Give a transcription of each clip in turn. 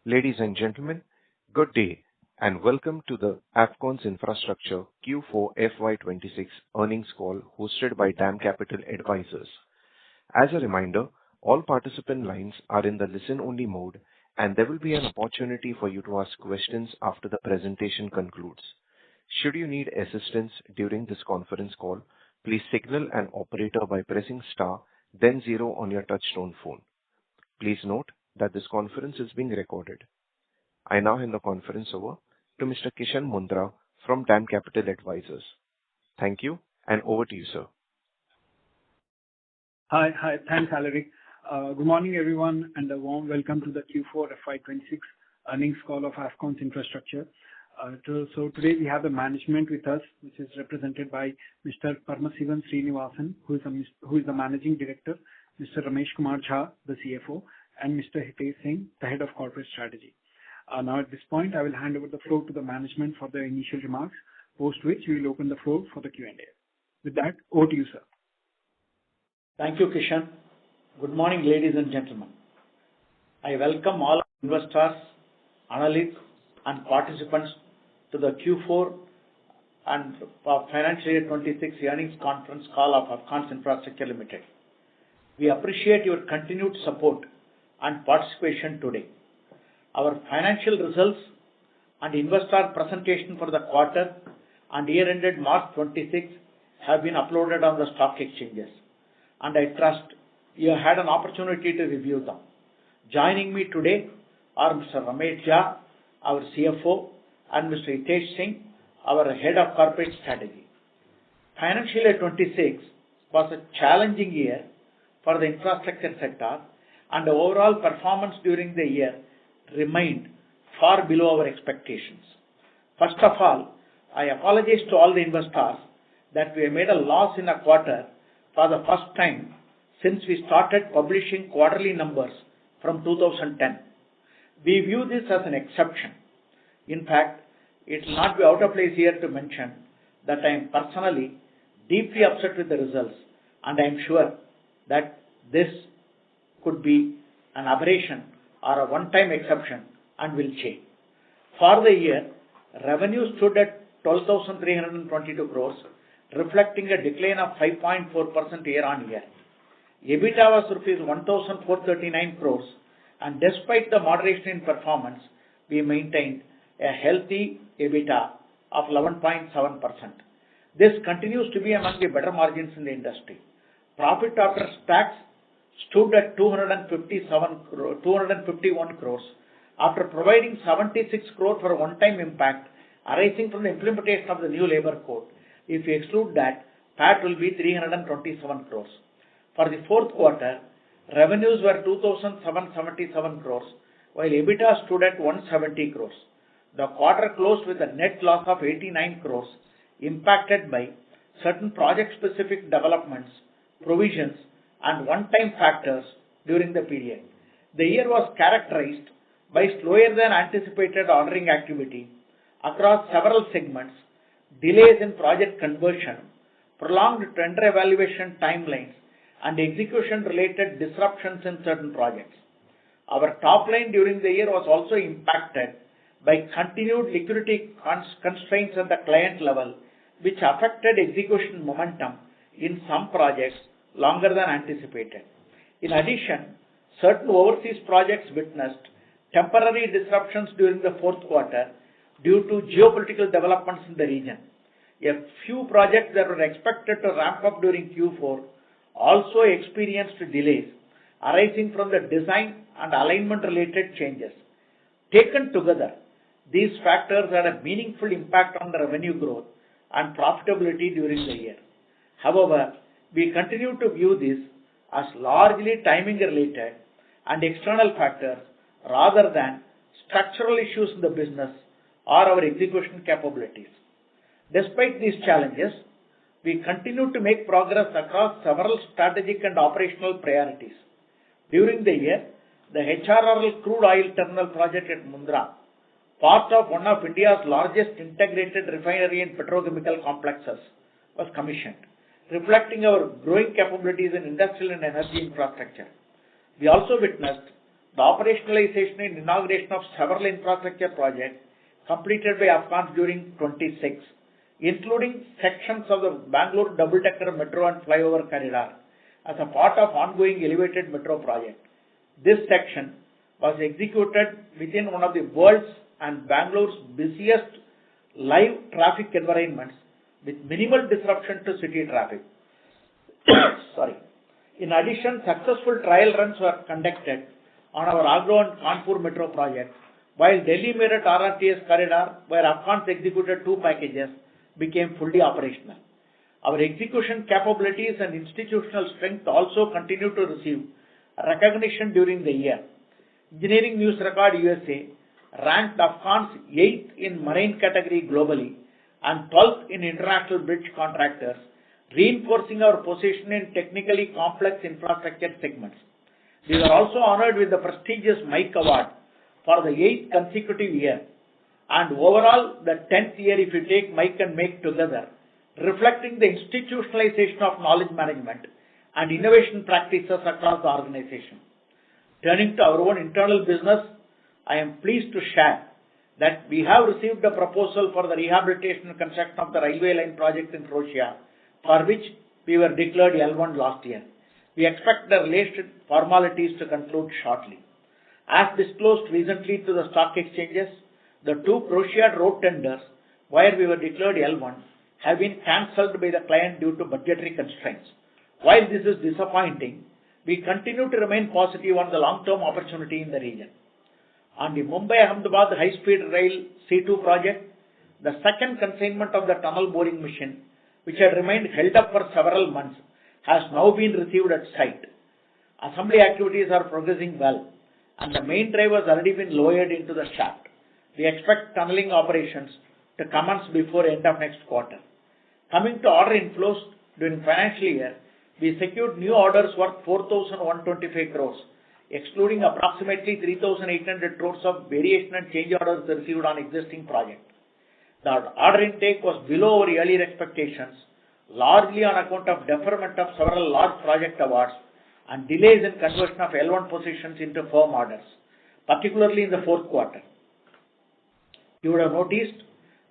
Ladies and gentlemen, good day, and welcome to the Afcons Infrastructure Q4 FY26 earnings call hosted by DAM Capital Advisors. As a reminder, all participant lines are in the listen-only mode, and there will be an opportunity for you to ask questions after the presentation concludes. Should you need assistance during this conference call, please signal an operator by pressing star, then zero on your touchtone phone. Please note that this conference is being recorded. I now hand the conference over to Mr. Kishan Mundra from DAM Capital Advisors. Thank you, and over to you, sir. Hi. Thanks, Alaric. Good morning, everyone, and a warm welcome to the Q4 FY26 earnings call of Afcons Infrastructure. So today we have the management with us, which is represented by Mr. Paramasivan Srinivasan, who is the Managing Director, Mr. Ramesh Kumar Jha, the CFO, and Mr. Hitesh Singh, the Head of Corporate Strategy. Now at this point, I will hand over the floor to the management for the initial remarks, post which we will open the floor for the Q&A. With that, over to you, sir. Thank you, Kishan. Good morning, ladies and gentlemen. I welcome all investors, analysts, and participants to the Q4 and financial year 26 earnings conference call of Afcons Infrastructure Limited. We appreciate your continued support and participation today. Our financial results and investor presentation for the quarter and year ended March 26 have been uploaded on the stock exchanges, and I trust you had an opportunity to review them. Joining me today are Mr. Ramesh Jha, our CFO, and Mr. Hitesh Singh, our Head of Corporate Strategy. Financial year 26 was a challenging year for the infrastructure sector, and the overall performance during the year remained far below our expectations. First of all, I apologize to all the investors that we have made a loss in a quarter for the first time since we started publishing quarterly numbers from 2010. We view this as an exception. In fact, it will not be out of place here to mention that I am personally deeply upset with the results, and I am sure that this could be an aberration or a one-time exception and will change. For the year, revenue stood at 12,322 crores, reflecting a decline of 5.4% year-on-year. EBITDA was rupees 1,439 crores, and despite the moderation in performance, we maintained a healthy EBITDA of 11.7%. This continues to be among the better margins in the industry. Profit after tax stood at 251 crores after providing 76 crores for a one-time impact arising from the implementation of the new labor code. If we exclude that, PAT will be 327 crores. For the fourth quarter, revenues were 2,777 crores, while EBITDA stood at 170 crores. The quarter closed with a net loss of 89 crores, impacted by certain project-specific developments, provisions, and one-time factors during the period. The year was characterized by slower than anticipated ordering activity across several segments, delays in project conversion, prolonged tender evaluation timelines, and execution-related disruptions in certain projects. Our top line during the year was also impacted by continued liquidity constraints at the client level, which affected execution momentum in some projects longer than anticipated. In addition, certain overseas projects witnessed temporary disruptions during the fourth quarter due to geopolitical developments in the region. A few projects that were expected to ramp up during Q4 also experienced delays arising from the design and alignment related changes. Taken together, these factors had a meaningful impact on the revenue growth and profitability during the year. However, we continue to view this as largely timing related and external factors rather than structural issues in the business or our execution capabilities. Despite these challenges, we continue to make progress across several strategic and operational priorities. During the year, the HRRL crude oil terminal project at Mundra, part of one of India's largest integrated refinery and petrochemical complexes, was commissioned, reflecting our growing capabilities in industrial and energy infrastructure. We also witnessed the operationalization and inauguration of several infrastructure projects completed by Afcons during 26, including sections of the Bangalore double-decker metro and flyover corridor as a part of ongoing elevated metro project. This section was executed within one of the world's and Bangalore's busiest live traffic environments with minimal disruption to city traffic. Sorry. In addition, successful trial runs were conducted on our Agra and Kanpur metro projects, while Delhi-Meerut RRTS corridor, where Afcons executed 2 packages, became fully operational. Our execution capabilities and institutional strength also continue to receive recognition during the year. Engineering News Record USA ranked Afcons 8th in marine category globally and 12th in international bridge contractors, reinforcing our position in technically complex infrastructure segments. We were also honored with the prestigious Mike Award for the 8th consecutive year and overall the 10th year if you take Mike and Make together, reflecting the institutionalization of knowledge management and innovation practices across the organization. Turning to our own internal business, I am pleased to share that we have received a proposal for the rehabilitation and construction of the railway line project in Croatia, for which we were declared L1 last year. We expect the related formalities to conclude shortly. As disclosed recently to the stock exchanges, the 2 Croatia road tenders where we were declared L1 have been cancelled by the client due to budgetary constraints. While this is disappointing, we continue to remain positive on the long-term opportunity in the region. On the Mumbai-Ahmedabad high-speed rail C2 project, the second consignment of the tunnel boring machine, which had remained held up for several months, has now been received at site. Assembly activities are progressing well, and the main drive has already been lowered into the shaft. We expect tunneling operations to commence before end of next quarter. Coming to order inflows during financial year, we secured new orders worth 4,125 crores, excluding approximately 3,800 crores of variation and change orders received on existing projects. The order intake was below our earlier expectations, largely on account of deferment of several large project awards and delays in conversion of L1 positions into firm orders, particularly in the fourth quarter. You would have noticed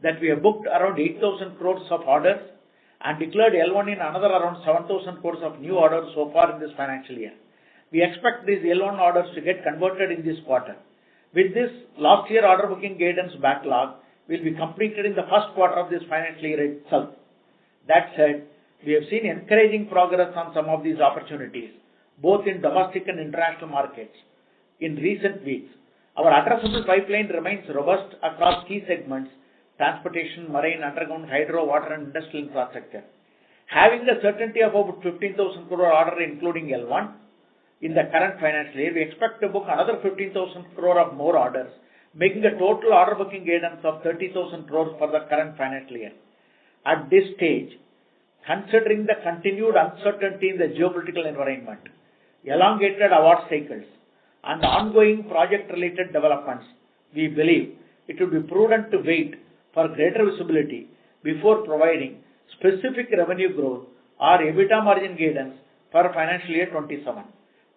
that we have booked around 8,000 crores of orders and declared L1 in another around 7,000 crores of new orders so far in this financial year. We expect these L1 orders to get converted in this quarter. With this, last year order booking guidance backlog will be completed in the first quarter of this financial year itself. That said, we have seen encouraging progress on some of these opportunities, both in domestic and international markets. In recent weeks, our addressable pipeline remains robust across key segments: transportation, marine, underground, hydro, water and industrial infrastructure. Having the certainty of about 15,000 crore order including L1 in the current financial year, we expect to book another 15,000 crore of more orders, making the total order booking guidance of 30,000 crores for the current financial year. At this stage, considering the continued uncertainty in the geopolitical environment, elongated award cycles, and ongoing project-related developments, we believe it would be prudent to wait for greater visibility before providing specific revenue growth or EBITDA margin guidance for financial year 27.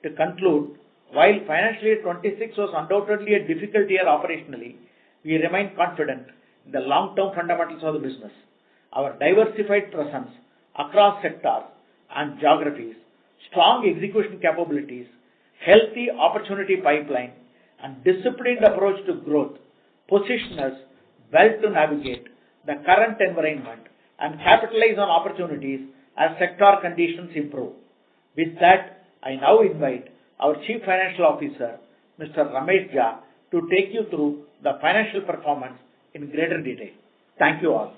To conclude, while financial year 26 was undoubtedly a difficult year operationally, we remain confident in the long-term fundamentals of the business. Our diversified presence across sectors and geographies, strong execution capabilities, healthy opportunity pipeline, and disciplined approach to growth position us well to navigate the current environment and capitalize on opportunities as sector conditions improve. With that, I now invite our Chief Financial Officer, Mr. Ramesh Jha, to take you through the financial performance in greater detail. Thank you all.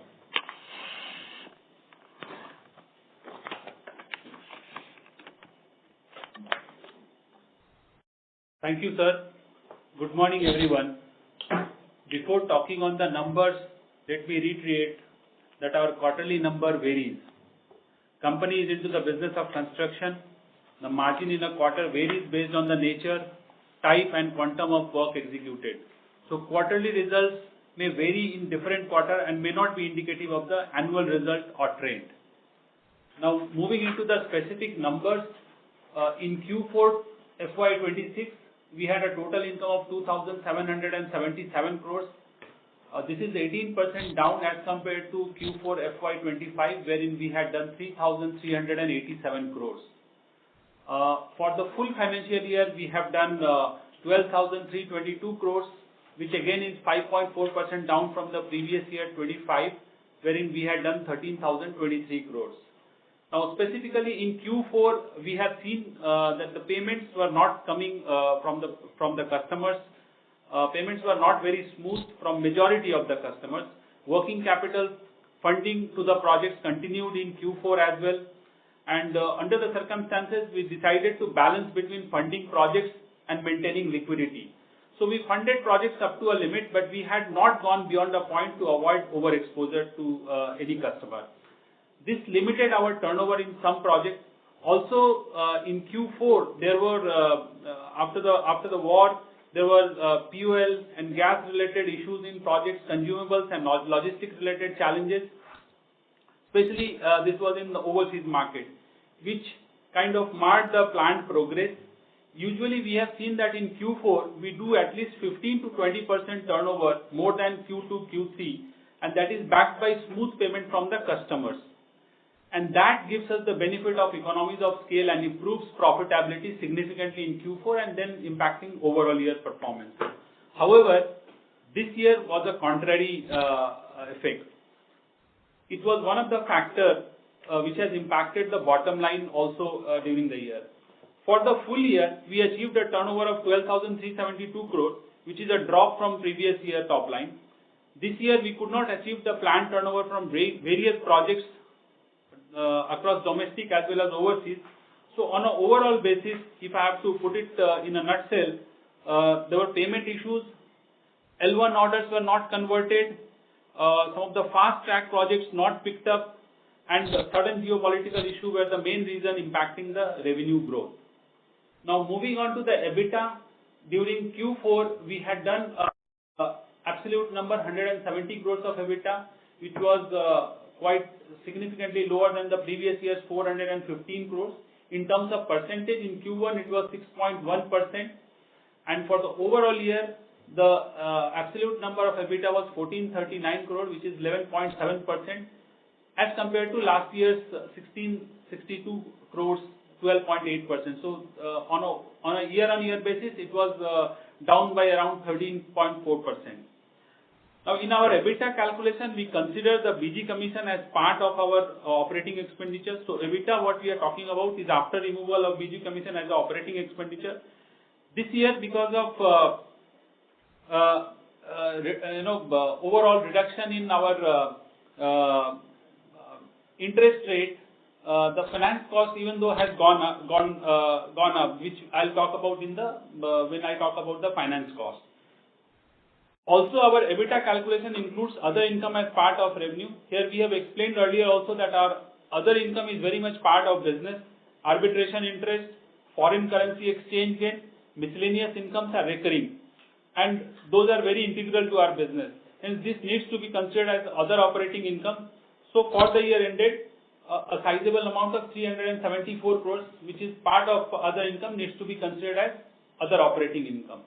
Thank you, sir. Good morning, everyone. Before talking on the numbers, let me reiterate that our quarterly number varies. Company is into the business of construction. The margin in a quarter varies based on the nature, type and quantum of work executed. So quarterly results may vary in different quarter and may not be indicative of the annual result or trend. Now moving into the specific numbers, in Q4 FY26, we had a total income of 2,777 crores. This is 18% down as compared to Q4 FY25, wherein we had done 3,387 crores. For the full financial year, we have done 12,322 crores, which again is 5.4% down from the previous year 25, wherein we had done 13,023 crores. Now, specifically in Q4, we have seen that the payments were not coming from the customers. Payments were not very smooth from majority of the customers. Working capital funding to the projects continued in Q4 as well. And under the circumstances, we decided to balance between funding projects and maintaining liquidity. So we funded projects up to a limit, but we had not gone beyond a point to avoid overexposure to any customer. This limited our turnover in some projects. Also, in Q4, there were after the war, there were fuel and gas-related issues in projects, consumables and logistics-related challenges. Especially, this was in the overseas market, which kind of marred the planned progress. Usually, we have seen that in Q4, we do at least 15 to 20% turnover more than Q2, Q3, and that is backed by smooth payment from the customers. And that gives us the benefit of economies of scale and improves profitability significantly in Q4 and then impacting overall year performance. However, this year was a contrary effect. It was one of the factors which has impacted the bottom line also during the year. For the full year, we achieved a turnover of 12,372 crore, which is a drop from previous year top line. This year, we could not achieve the planned turnover from various projects across domestic as well as overseas. So on an overall basis, if I have to put it in a nutshell, there were payment issues, L1 orders were not converted, some of the fast track projects not picked up, and the sudden geopolitical issue were the main reason impacting the revenue growth. Now moving on to the EBITDA, during Q4 we had done absolute number 170 crores of EBITDA, which was quite significantly lower than the previous year's 415 crores. In terms of percentage, in Q1 it was 6.1%, and for the overall year, the absolute number of EBITDA was 1439 crores, which is 11.7%, as compared to last year's 1662 crores, 12.8%. So on a year-on-year basis, it was down by around 13.4%. Now, in our EBITDA calculation, we consider the BG commission as part of our operating expenditure. So, EBITDA, what we are talking about is after removal of BG commission as an operating expenditure. This year, because of overall reduction in our interest rate, the finance cost, even though has gone up, which I'll talk about when I talk about the finance cost. Also, our EBITDA calculation includes other income as part of revenue. Here we have explained earlier also that our other income is very much part of business. Arbitration interest, foreign currency exchange gain, miscellaneous incomes are recurring, and those are very integral to our business. Hence, this needs to be considered as other operating income. So, for the year ended, a sizable amount of 374 crores, which is part of other income, needs to be considered as other operating income.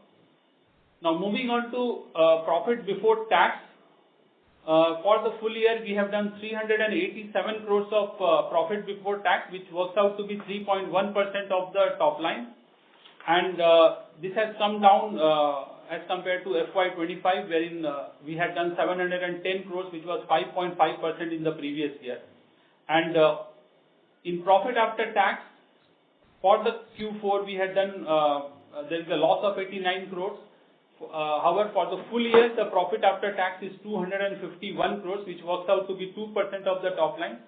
Now, moving on to profit before tax. For the full year, we have done 387 crores of profit before tax, which works out to be 3.1% of the top line. And this has come down as compared to FY25, wherein we had done 710 crores, which was 5.5% in the previous year. And in profit after tax, for the Q4, we had done, there is a loss of 89 crores. However, for the full year, the profit after tax is 251 crores, which works out to be 2% of the top line,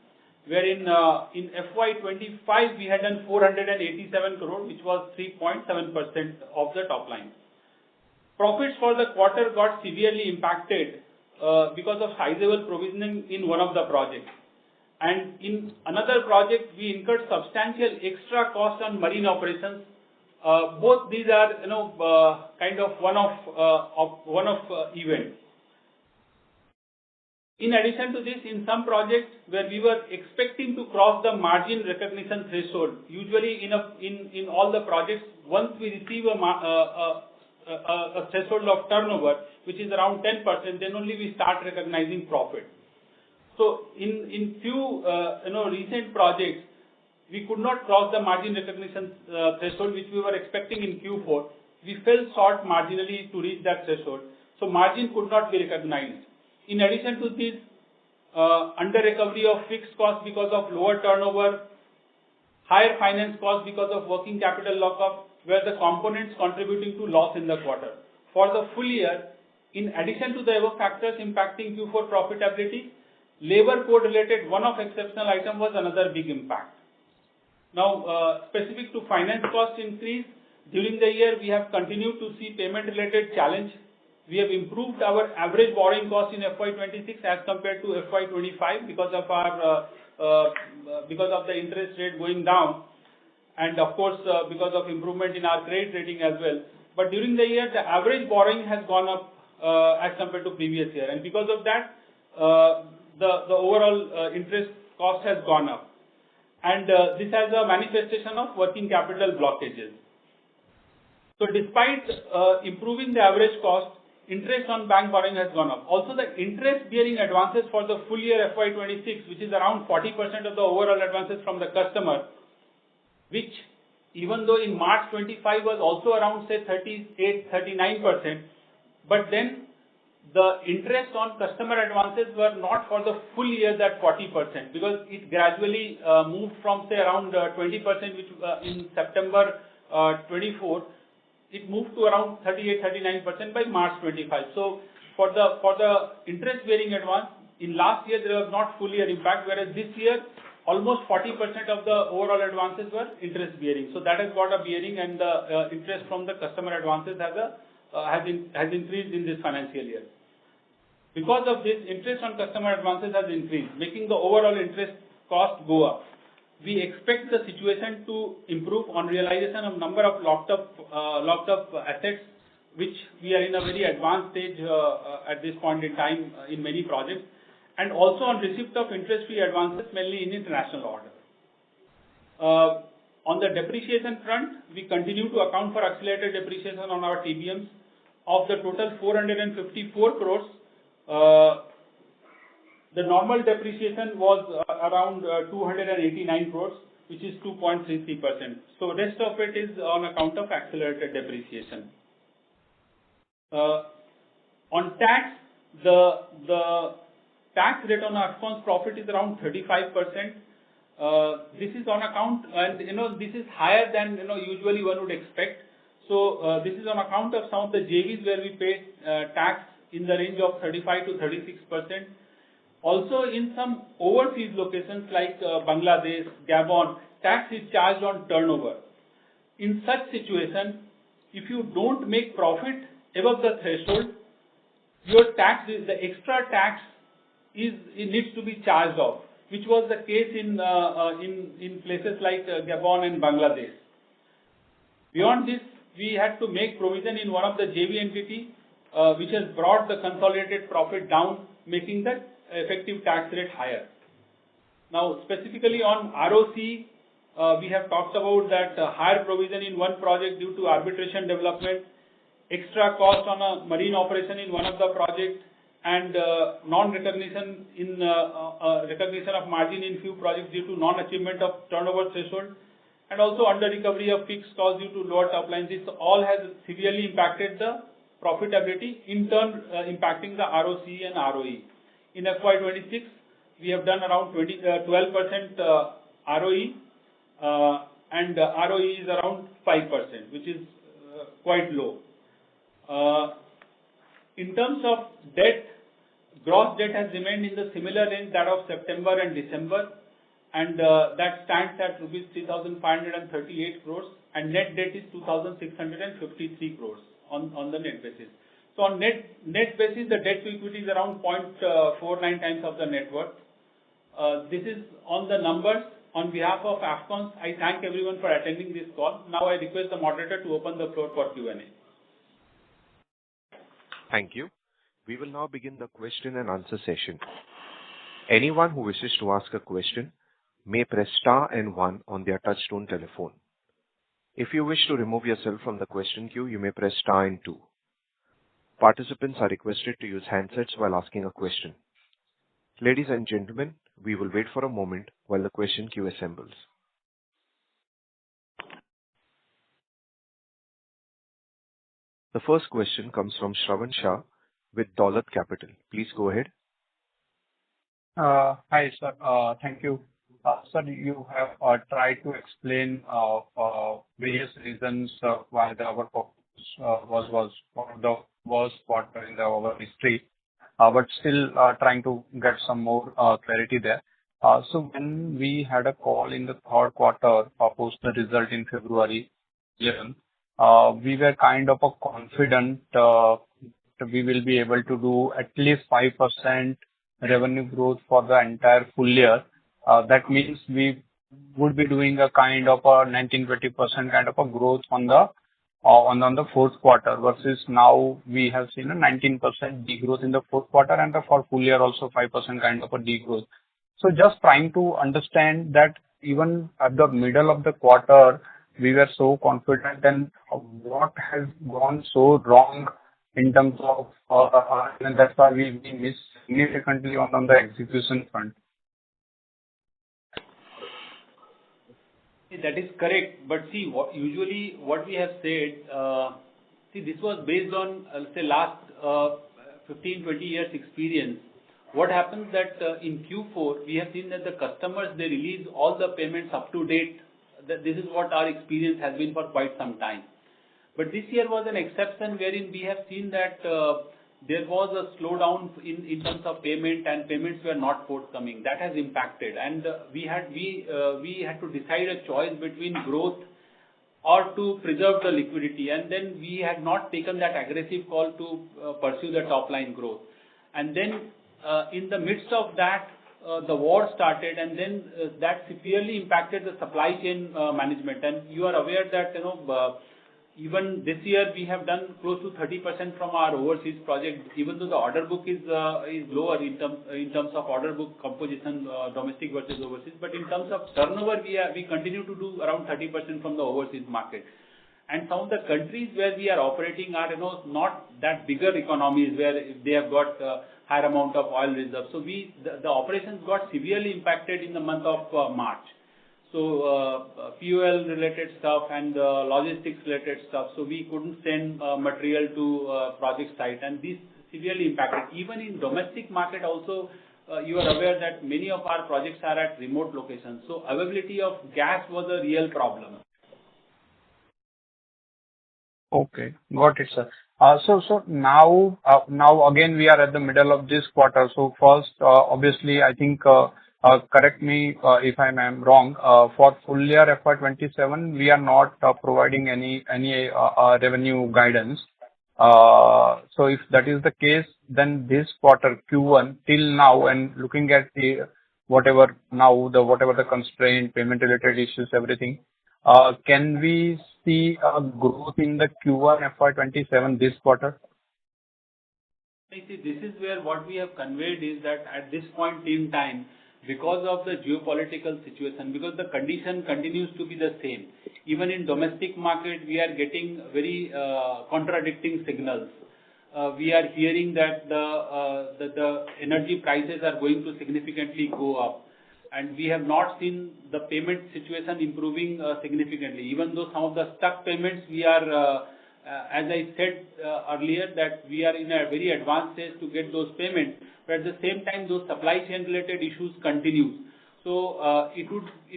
wherein in FY25, we had done 487 crores, which was 3.7% of the top line. Profits for the quarter got severely impacted because of sizable provisioning in one of the projects. And in another project, we incurred substantial extra cost on marine operations. Both these are, kind of one-off events. In addition to this, in some projects where we were expecting to cross the margin recognition threshold, usually in all the projects, once we receive a threshold of turnover, which is around 10%, then only we start recognizing profit. So in few recent projects, we could not cross the margin recognition threshold, which we were expecting in Q4. We fell short marginally to reach that threshold, so margin could not be recognized. In addition to this, under recovery of fixed costs because of lower turnover, higher finance costs because of working capital lockup were the components contributing to loss in the quarter. For the full year, in addition to the above factors impacting Q4 profitability, labor code related one-off exceptional item was another big impact. Now, specific to finance cost increase, during the year we have continued to see payment related challenge. We have improved our average borrowing cost in FY26 as compared to FY25 because of the interest rate going down, and of course because of improvement in our credit rating as well. But during the year, the average borrowing has gone up as compared to previous year, and because of that, the overall interest cost has gone up, and this has a manifestation of working capital blockages. So despite improving the average cost, interest on bank borrowing has gone up. Also, the interest bearing advances for the full year FY26, which is around 40% of the overall advances from the customer, which even though in March 25 was also around say 38-39%, but then the interest on customer advances were not for the full year that 40%, because it gradually moved from say around 20%, which in September 24. It moved to around 38-39% by March 25. So for the interest bearing advance, in last year there was not full year impact, whereas this year almost 40% of the overall advances were interest bearing. So that has got a bearing, and the interest from the customer advances has increased in this financial year. Because of this, interest on customer advances has increased, making the overall interest cost go up. We expect the situation to improve on realization of number of locked up assets, which we are in a very advanced stage at this point in time in many projects, and also on receipt of interest-free advances, mainly in international order. On the depreciation front, we continue to account for accelerated depreciation on our TBMs. Of the total 454 crores, the normal depreciation was around 289 crores, which is 2.33%. So rest of it is on account of accelerated depreciation. On tax, the tax rate on Afcons profit is around 35%. This is on account, and this is higher than usually one would expect. So this is on account of some of the JVs where we pay tax in the range of 35 to 36%. Also, in some overseas locations like Bangladesh, Gabon, tax is charged on turnover. In such situation, if you don't make profit above the threshold, your tax, the extra tax it needs to be charged off, which was the case in places like Gabon and Bangladesh. Beyond this, we had to make provision in one of the JV entity, which has brought the consolidated profit down, making the effective tax rate higher. Now, specifically on ROC, we have talked about that higher provision in one project due to arbitration development, extra cost on a marine operation in one of the projects, and non-recognition in recognition of margin in few projects due to non-achievement of turnover threshold, and also under recovery of fixed costs due to lower top line. This all has severely impacted the profitability, in turn impacting the ROC and ROE. In FY26, we have done around 12% ROE, and ROE is around 5%, which is quite low. In terms of debt, gross debt has remained in the similar range that of September and December, and that stands at rupees 3,538 crores, and net debt is 2,653 crores on the net basis. So on net basis, the debt to equity is around 0.49 times of the net worth. This is on the numbers. On behalf of Afcons, I thank everyone for attending this call. Now I request the moderator to open the floor for Q&A. Thank you. We will now begin the question and answer session. Anyone who wishes to ask a question may press star and one on their touchtone telephone. If you wish to remove yourself from the question queue, you may press star and two. Participants are requested to use handsets while asking a question. Ladies and gentlemen, we will wait for a moment while the question queue assembles. The first question comes from Shravan Shah with Daulat Capital. Please go ahead. Hi, sir. Thank you. Sir, you have tried to explain various reasons why our performance was one of the worst quarter in our history, but still trying to get some more clarity there. So when we had a call in the third quarter, post the result in February 11, we were kind of confident we will be able to do at least 5% revenue growth for the entire full year. That means we would be doing a kind of a 19-20% kind of a growth on the fourth quarter, versus now we have seen a 19% degrowth in the fourth quarter, and for full year also 5% kind of a degrowth. So just trying to understand that even at the middle of the quarter, we were so confident, and what has gone so wrong in terms of, and that's why we missed significantly on the execution front. That is correct. But see, usually what we have said, this was based on, say, last 15-20 years experience. What happens that in Q4, we have seen that the customers, they release all the payments up to date. This is what our experience has been for quite some time. But this year was an exception wherein we have seen that there was a slowdown in terms of payment, and payments were not forthcoming. That has impacted, and we had to decide a choice between growth or to preserve the liquidity, and then we had not taken that aggressive call to pursue the top line growth. And then in the midst of that, the war started, and then that severely impacted the supply chain management. And you are aware that even this year we have done close to 30% from our overseas project, even though the order book is lower in terms of order book composition, domestic versus overseas. But in terms of turnover, we continue to do around 30% from the overseas market. And some of the countries where we are operating are not that bigger economies where they have got higher amount of oil reserves. So the operations got severely impacted in the month of March. So fuel related stuff and logistics related stuff. So we couldn't send material to project site, and this severely impacted. Even in domestic market also, you are aware that many of our projects are at remote locations. So availability of gas was a real problem. Okay, got it, sir. So now again we are at the middle of this quarter. So first, obviously, I think. Correct me if I am wrong. For full year FY27, we are not providing any revenue guidance. So if that is the case, then this quarter Q1 till now, and looking at whatever the constraint, payment related issues, everything, can we see a growth in the Q1 FY27 this quarter? I see, this is where what we have conveyed is that at this point in time, because of the geopolitical situation, because the condition continues to be the same. Even in domestic market, we are getting very contradicting signals. We are hearing that the energy prices are going to significantly go up, and we have not seen the payment situation improving significantly. Even though some of the stuck payments, we are, as I said earlier, that we are in a very advanced stage to get those payments. But at the same time, those supply chain related issues continue. So it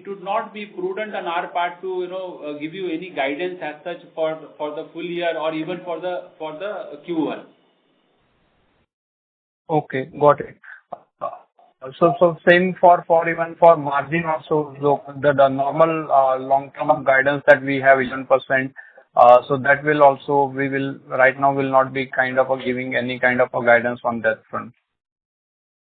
would not be prudent on our part to give you any guidance as such for the full year or even for the Q1. Okay, got it. So same for even for margin also, the normal long-term guidance that we have 11%. So that will also, we will right now will not be kind of giving any kind of a guidance on that front.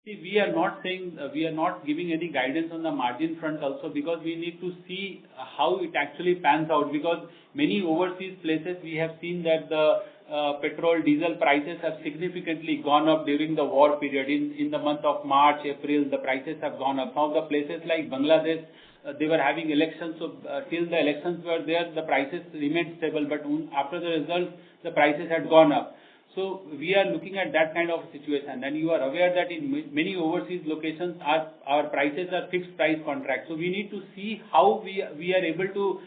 See, we are not saying, we are not giving any guidance on the margin front also, because we need to see how it actually pans out, because many overseas places we have seen that petrol, diesel prices have significantly gone up during the war period. In the month of March, April, the prices have gone up. Some of the places like Bangladesh, they were having elections, so till the elections were there, the prices remained stable, but after the results, the prices had gone up. So we are looking at that kind of situation, and you are aware that in many overseas locations, our prices are fixed price contracts. So we need to see how we are able to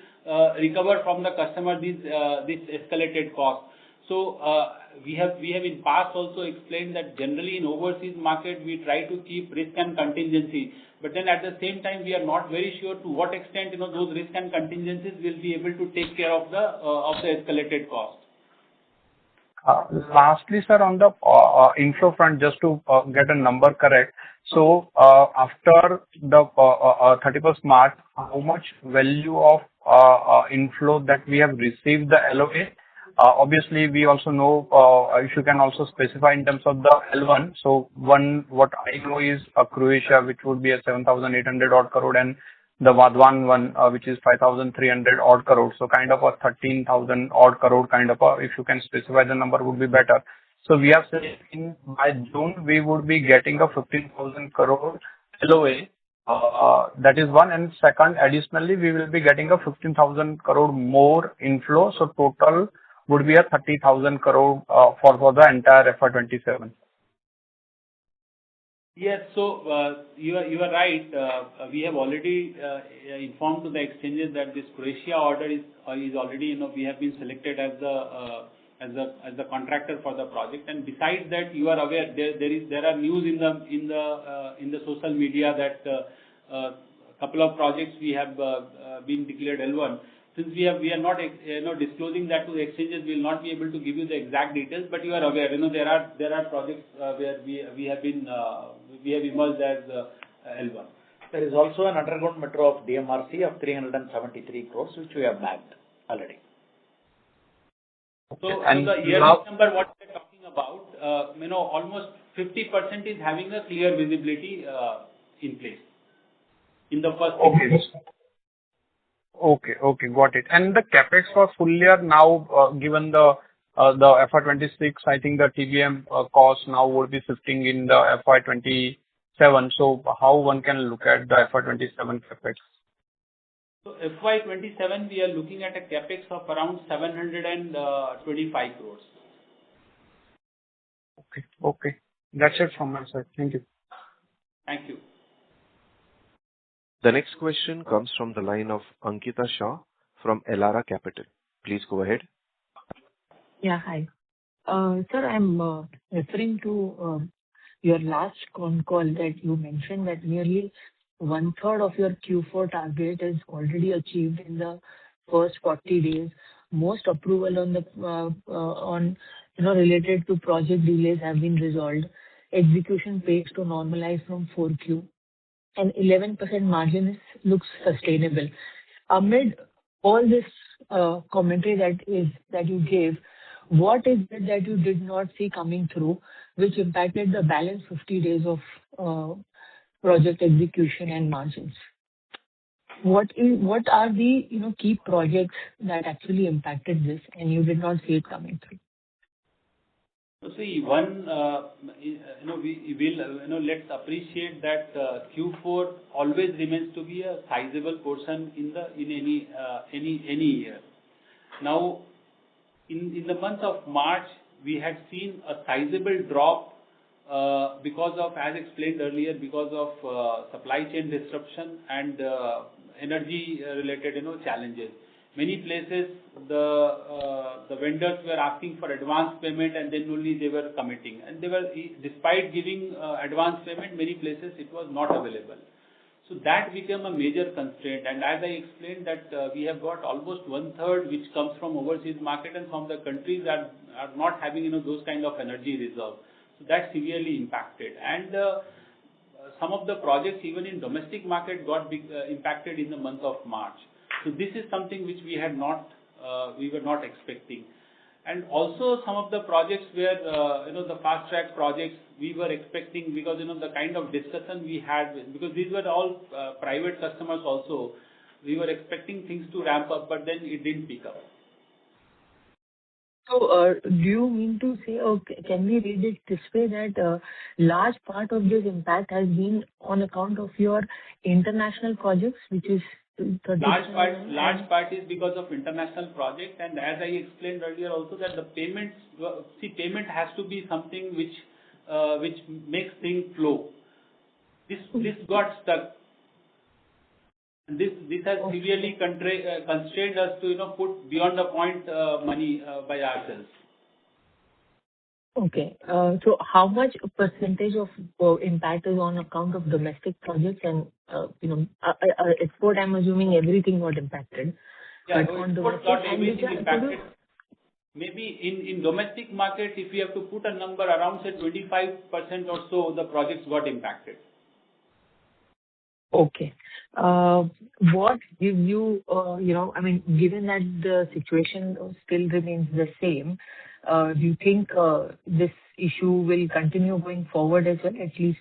recover from the customer this escalated cost. So we have in past also explained that generally in overseas market we try to keep risk and contingency, but then at the same time we are not very sure to what extent those risk and contingencies will be able to take care of the escalated cost. Lastly, sir, on the inflow front, just to get a number correct. So after the 31st March, how much value of inflow that we have received the LOA? Obviously, we also know if you can also specify in terms of the L1. So what I know is Croatia, which would be a 7,800 odd crore, and the Vadwan one, which is 5,300 odd crore. So kind of a 13,000 odd crore kind of if you can specify the number would be better. So we are saying by June we would be getting a 15,000 crore LOA. That is one. And second, additionally, we will be getting a 15,000 crore more inflow. So total would be a 30,000 crore for the entire FY27. Yes, so you are right. We have already informed to the exchanges that this Croatia order is already, we have been selected as the contractor for the project. And besides that, you are aware there are news in the social media that a couple of projects we have been declared L1. Since we are not disclosing that to the exchanges, we will not be able to give you the exact details. But you are aware, there are projects where we have emerged as L1. There is also an underground metro of DMRC of 373 crores, which we have bagged already. So and the yearly number what we are talking about, almost 50% is having a clear visibility in place in the first. Okay, got it. And the capex for full year now, given the FY26, I think the TBM cost now would be shifting in the FY27. So how one can look at the FY27 capex? So FY27 we are looking at a capex of around 725 crores. Okay. That's it from my side. Thank you. Thank you. The next question comes from the line of Ankita Shah from Elara Capital. Please go ahead. Yeah, hi. Sir, I'm referring to your last con call that you mentioned that nearly 1/3 of your Q4 target is already achieved in the first 40 days. Most approval on related to project delays have been resolved. Execution pace to normalize from 4Q. And 11% margin looks sustainable. Amid all this commentary that you gave, what is it that you did not see coming through, which impacted the balance 50 days of project execution and margins? What are the key projects that actually impacted this, and you did not see it coming through? So see, one, we will, let's appreciate that Q4 always remains to be a sizable portion in any year. Now, in the month of March, we had seen a sizable drop because of, as explained earlier, because of supply chain disruption and energy related challenges. Many places the vendors were asking for advance payment and then only they were committing, and despite giving advance payment, many places it was not available. So that became a major constraint, and as I explained that we have got almost 1/3 which comes from overseas market and from the countries that are not having those kind of energy reserve. So that severely impacted, and some of the projects even in domestic market got impacted in the month of March. So this is something which we were not expecting. And also some of the projects where, the fast track projects we were expecting, because, the kind of discussion we had, because these were all private customers also, we were expecting things to ramp up, but then it didn't pick up. So, do you mean to say, or can we read it this way, that large part of this impact has been on account of your international projects, which is 37 Large part is because of international project, and as I explained earlier also, that the payments, payment has to be something which makes things flow. This got stuck. And this has severely constrained us to put beyond the point money by ourselves. Okay. So how much percentage of impact is on account of domestic projects and, export, I'm assuming everything got impacted. Yeah, But on export domestic, got and everything impacted. Maybe in domestic market, if we have to put a number around, say, 25% or so, the projects got impacted. Okay. What gives you, given that the situation still remains the same, do you think this issue will continue going forward as well, at least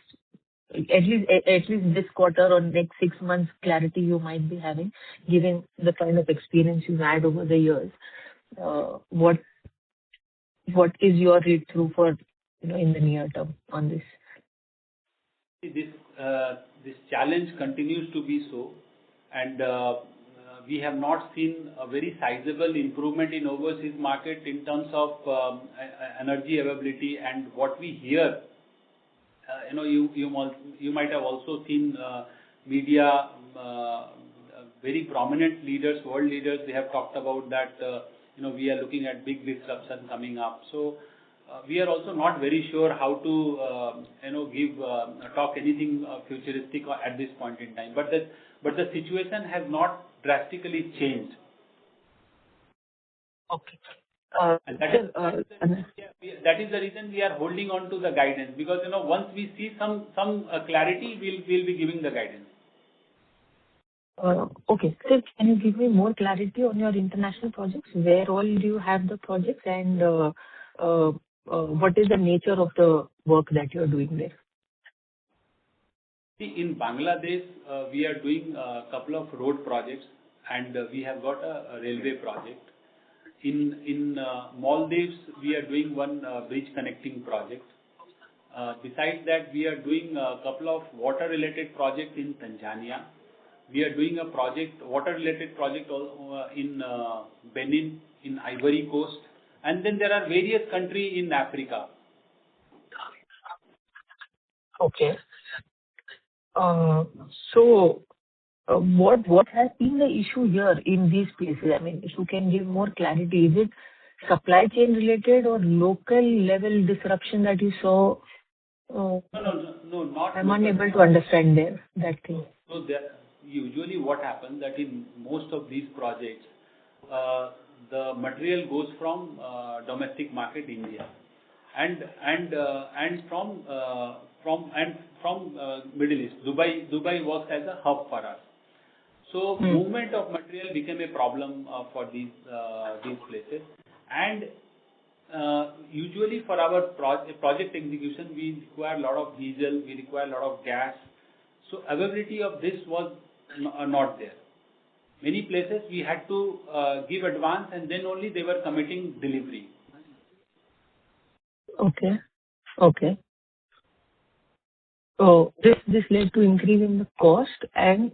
this quarter or next 6 months clarity you might be having, given the kind of experience you've had over the years? What is your read through for, in the near term on this? This challenge continues to be so, and we have not seen a very sizable improvement in overseas market in terms of energy availability. And what we hear, you might have also seen media, very prominent leaders, world leaders, they have talked about that. We are looking at big disruption coming up. So we are also not very sure how to talk anything futuristic at this point in time. But the situation has not drastically changed. Okay. And that is the reason we are holding on to the guidance, because once we see some clarity, we'll be giving the guidance. Okay. Sir, can you give me more clarity on your international projects? Where all do you have the projects, and what is the nature of the work that you're doing there? See, in Bangladesh, we are doing a couple of road projects, and we have got a railway project. In Maldives, we are doing one bridge connecting project. Besides that, we are doing a couple of water-related projects in Tanzania. We are doing a water-related project in Benin, in Ivory Coast, and then there are various countries in Africa. Okay. So, what has been the issue here in these places? I mean, if you can give more clarity, is it supply chain related or local level disruption that you saw? No, not. I'm unable to understand that thing. So usually what happens that in most of these projects, the material goes from domestic market India, and from Middle East. Dubai works as a hub for us. So movement of material became a problem for these places, and usually for our project execution, we require a lot of diesel, we require a lot of gas. So availability of this was not there. Many places we had to give advance, and then only they were committing delivery. Okay. So this led to increase in the cost, and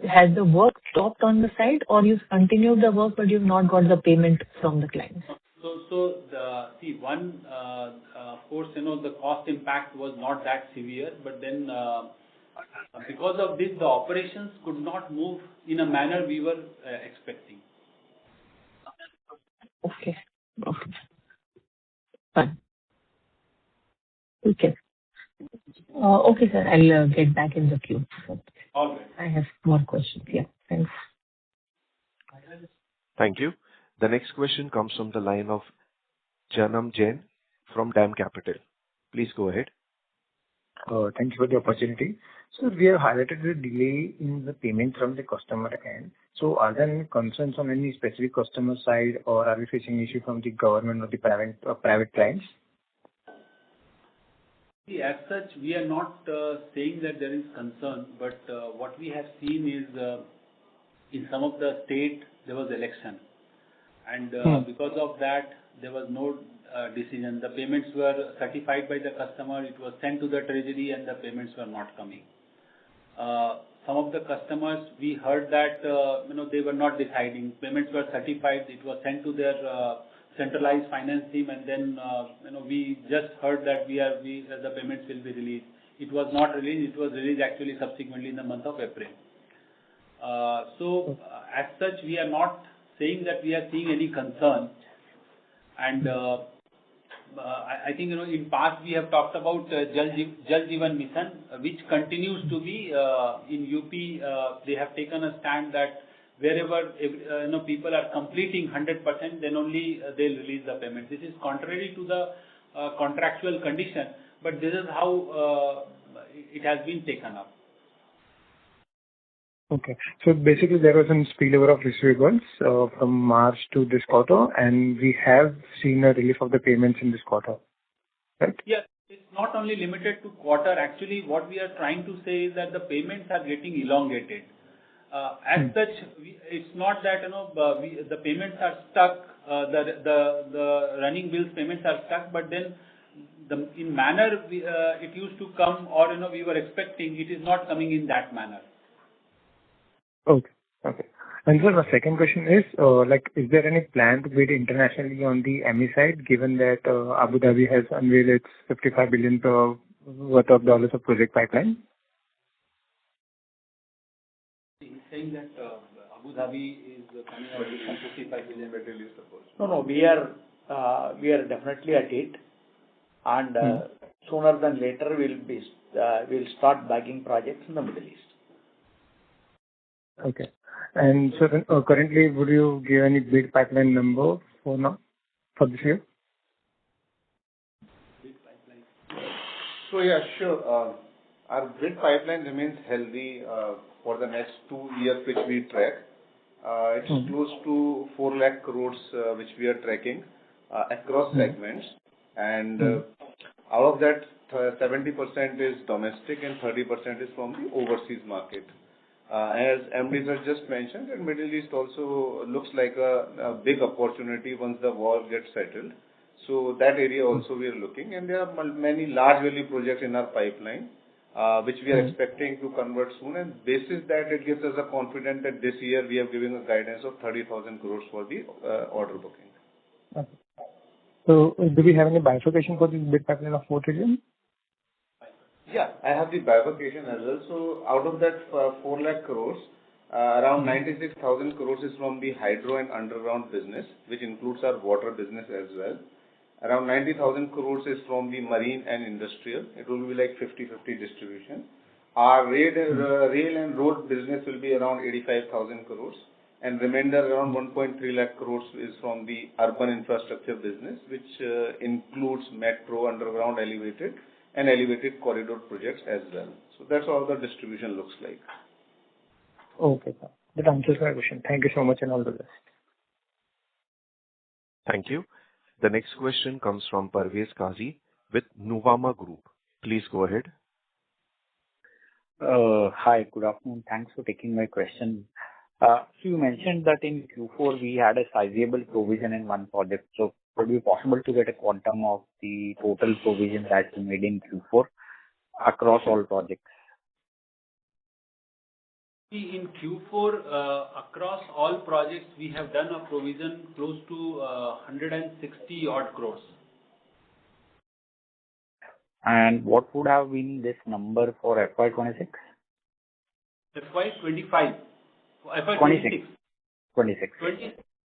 has the work stopped on the site, or you've continued the work but you've not got the payment from the clients? So of course, the cost impact was not that severe, but then because of this, the operations could not move in a manner we were expecting. Okay. Fine. Okay. Okay, sir. I'll get back in the queue. All right. I have more questions. Yeah. Thanks. Thank you. The next question comes from the line of Janam Jain from DAM Capital. Please go ahead. Thank you for the opportunity. So we have highlighted the delay in the payment from the customer end. So are there any concerns on any specific customer side, or are we facing issue from the government or the private clients? See, as such, we are not saying that there is concern, but what we have seen is in some of the state there was election, and because of that, there was no decision. The payments were certified by the customer, it was sent to the treasury, and the payments were not coming. Some of the customers, we heard that they were not deciding. Payments were certified, it was sent to their centralized finance team, and then we just heard that the payments will be released. It was not released. It was released actually subsequently in the month of April. As such, we are not saying that we are seeing any concern. And I think in past we have talked about Jal Jeevan Mission, which continues to be in UP. They have taken a stand that wherever people are completing 100%, then only they'll release the payment. This is contrary to the contractual condition, but this is how it has been taken up. Okay. So basically, there was some spillover of receivables from March to this quarter, and we have seen a relief of the payments in this quarter, right? Yes. It's not only limited to quarter. Actually, what we are trying to say is that the payments are getting elongated. As such, it's not that the payments are stuck. The running bills payments are stuck, but then in manner it used to come, or we were expecting, it is not coming in that manner. Okay. Okay. And sir, my second question is, is there any plan to bid internationally on the ME side, given that Abu Dhabi has unveiled its $55 billion worth of dollars of project pipeline? He's saying that Abu Dhabi is coming out with $55 billion. No, we are definitely at it, and sooner than later we'll start bagging projects in the Middle East. Okay. And so currently, would you give any bid pipeline number for this year? Bid pipeline. So yeah, sure. Our bid pipeline remains healthy for the next 2 years, which we track. It's close to 4 lakh crores, which we are tracking across segments. And out of that, 70% is domestic and 30% is from the overseas market. As MD sir just mentioned, that Middle East also looks like a big opportunity once the war gets settled. So that area also we are looking, and there are many large value projects in our pipeline, which we are expecting to convert soon. And basis that, it gives us a confidence that this year we are giving a guidance of 30,000 crores for the order booking. Okay. So do we have any bifurcation for this bid pipeline of 4 trillion? Yeah, I have the bifurcation as well. So out of that 4 lakh crores, around 96,000 crores is from the hydro and underground business, which includes our water business as well. Around 90,000 crores is from the marine and industrial. It will be like 50-50 distribution. Our rail and road business will be around 85,000 crores, and remainder around 1.3 lakh crores is from the urban infrastructure business, which includes metro, underground, elevated, and elevated corridor projects as well. So that's how the distribution looks like. Okay, sir. That answers my question. Thank you so much, and all the best. Thank you. The next question comes from Parvez Qazi with Nuvama Group. Please go ahead. Hi, good afternoon. Thanks for taking my question. So you mentioned that in Q4 we had a sizable provision in one project. So would it be possible to get a quantum of the total provision that you made in Q4 across all projects? In Q4, across all projects, we have done a provision close to 160 odd crores. And what would have been this number for FY26? FY25. FY26.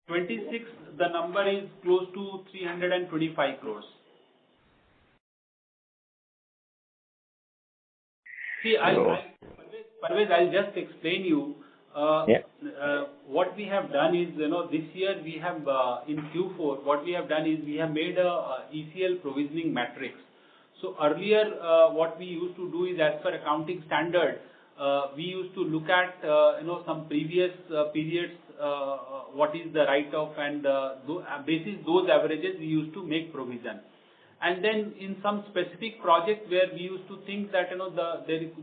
26, the number is close to 325 crores. See, Parvez, I'll just explain you. What we have done is, this year we have, in Q4, what we have done is we have made a ECL provisioning matrix. So earlier, what we used to do is, as per accounting standard, we used to look at, some previous periods, what is the write-off, and basis those averages, we used to make provision. And then in some specific project where we used to think that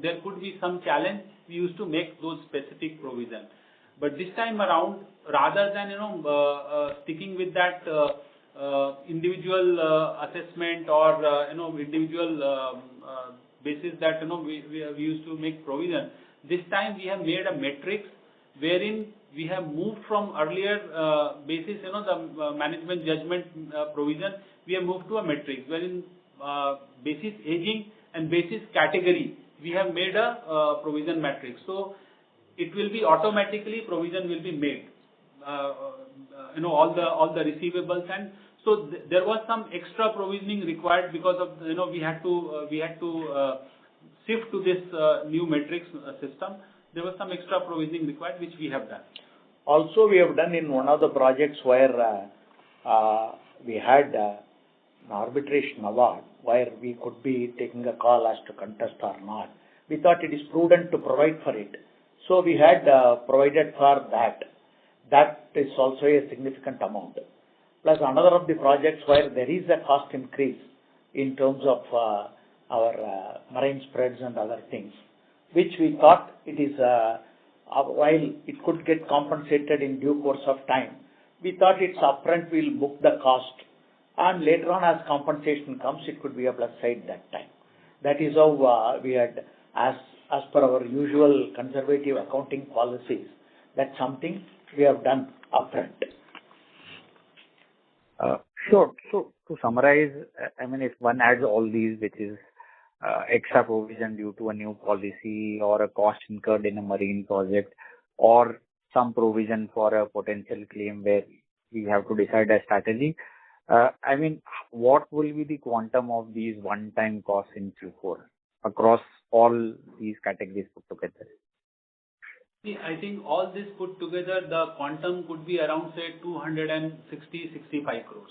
there could be some challenge, we used to make those specific provision. But this time around, rather than sticking with that individual assessment or individual basis that we used to make provision. This time we have made a matrix wherein we have moved from earlier basis, the management judgment provision. We have moved to a matrix wherein basis aging and basis category we have made a provision matrix. So it will be automatically provision will be made. All the receivables, and so there was some extra provisioning required because of we had to shift to this new matrix system. There was some extra provisioning required, which we have done. Also, we have done in one of the projects where we had an arbitration award where we could be taking a call as to contest or not. We thought it is prudent to provide for it. So we had provided for that. That is also a significant amount. Plus another of the projects where there is a cost increase in terms of our marine spreads and other things, which we thought it is, while it could get compensated in due course of time, we thought it's upfront, we'll book the cost, and later on as compensation comes, it could be a plus side that time. That is how we had, as per our usual conservative accounting policies, that's something we have done upfront. Sure. So to summarize, if one adds all these, which is extra provision due to a new policy or a cost incurred in a marine project or some provision for a potential claim where we have to decide a strategy, what will be the quantum of these one-time costs in Q4 across all these categories put together? I think all this put together, the quantum could be around, say, 265 crores.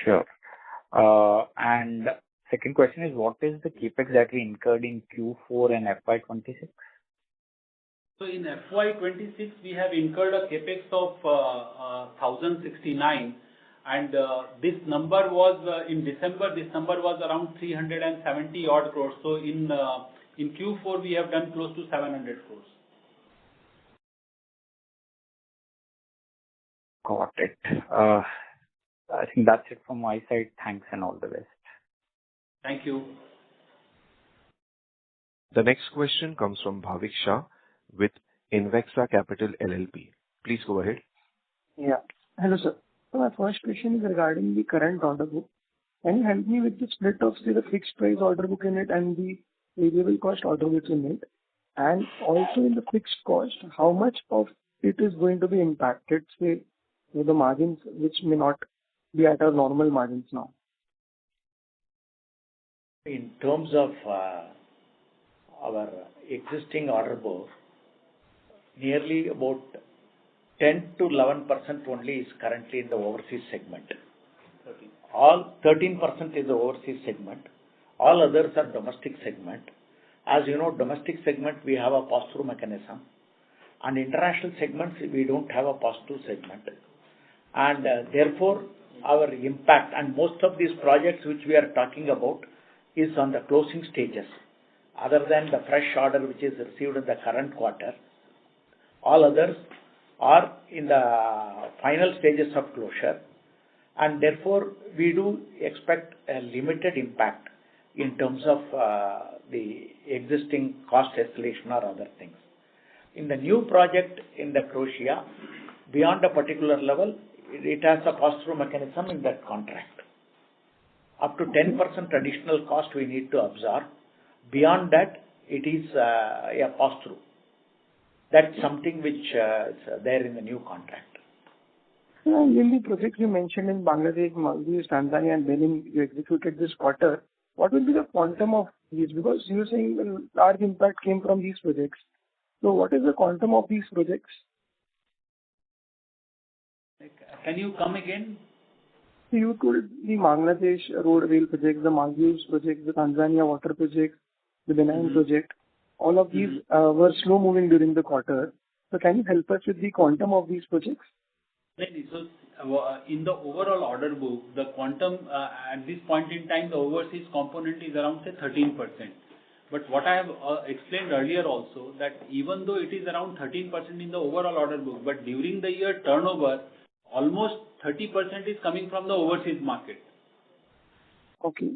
Sure. And second question is, what is the capex that we incurred in Q4 and FY26? So in FY26, we have incurred a capex of 1,069, and this number was in December. This number was around 370 odd crores. So in Q4, we have done close to 700 crores. Got it. I think that's it from my side. Thanks and all the best. Thank you. The next question comes from Bhavik Shah with Invexa Capital LLP. Please go ahead. Yeah. Hello, sir. So my first question is regarding the current order book. Can you help me with the split of, say, the fixed price order book in it and the variable cost order book in it? And also in the fixed cost, how much of it is going to be impacted, say, with the margins which may not be at our normal margins now? In terms of our existing order book, nearly about 10 to 11% only is currently in the overseas segment. 13% is the overseas segment. All others are domestic segment. As you know, domestic segment we have a pass-through mechanism, and international segments we don't have a pass-through segment, and therefore our impact, and most of these projects which we are talking about is on the closing stages. Other than the fresh order which is received in the current quarter, all others are in the final stages of closure, and therefore we do expect a limited impact in terms of the existing cost escalation or other things. In the new project in the Croatia, beyond a particular level, it has a pass-through mechanism in that contract. Up to 10% additional cost we need to absorb. Beyond that, it is a pass-through. That's something which is there in the new contract. In the projects you mentioned in Bangladesh, Maldives, Tanzania and Benin, you executed this quarter, what will be the quantum of these? Because you are saying a large impact came from these projects. So what is the quantum of these projects? Can you come again? You told the Bangladesh road rail project, the Maldives project, the Tanzania water project, the Benin project. All of these were slow moving during the quarter. So can you help us with the quantum of these projects? So in the overall order book, the quantum at this point in time, the overseas component is around, say, 13%. But what I have explained earlier also, that even though it is around 13% in the overall order book, but during the year turnover, almost 30% is coming from the overseas market. Okay.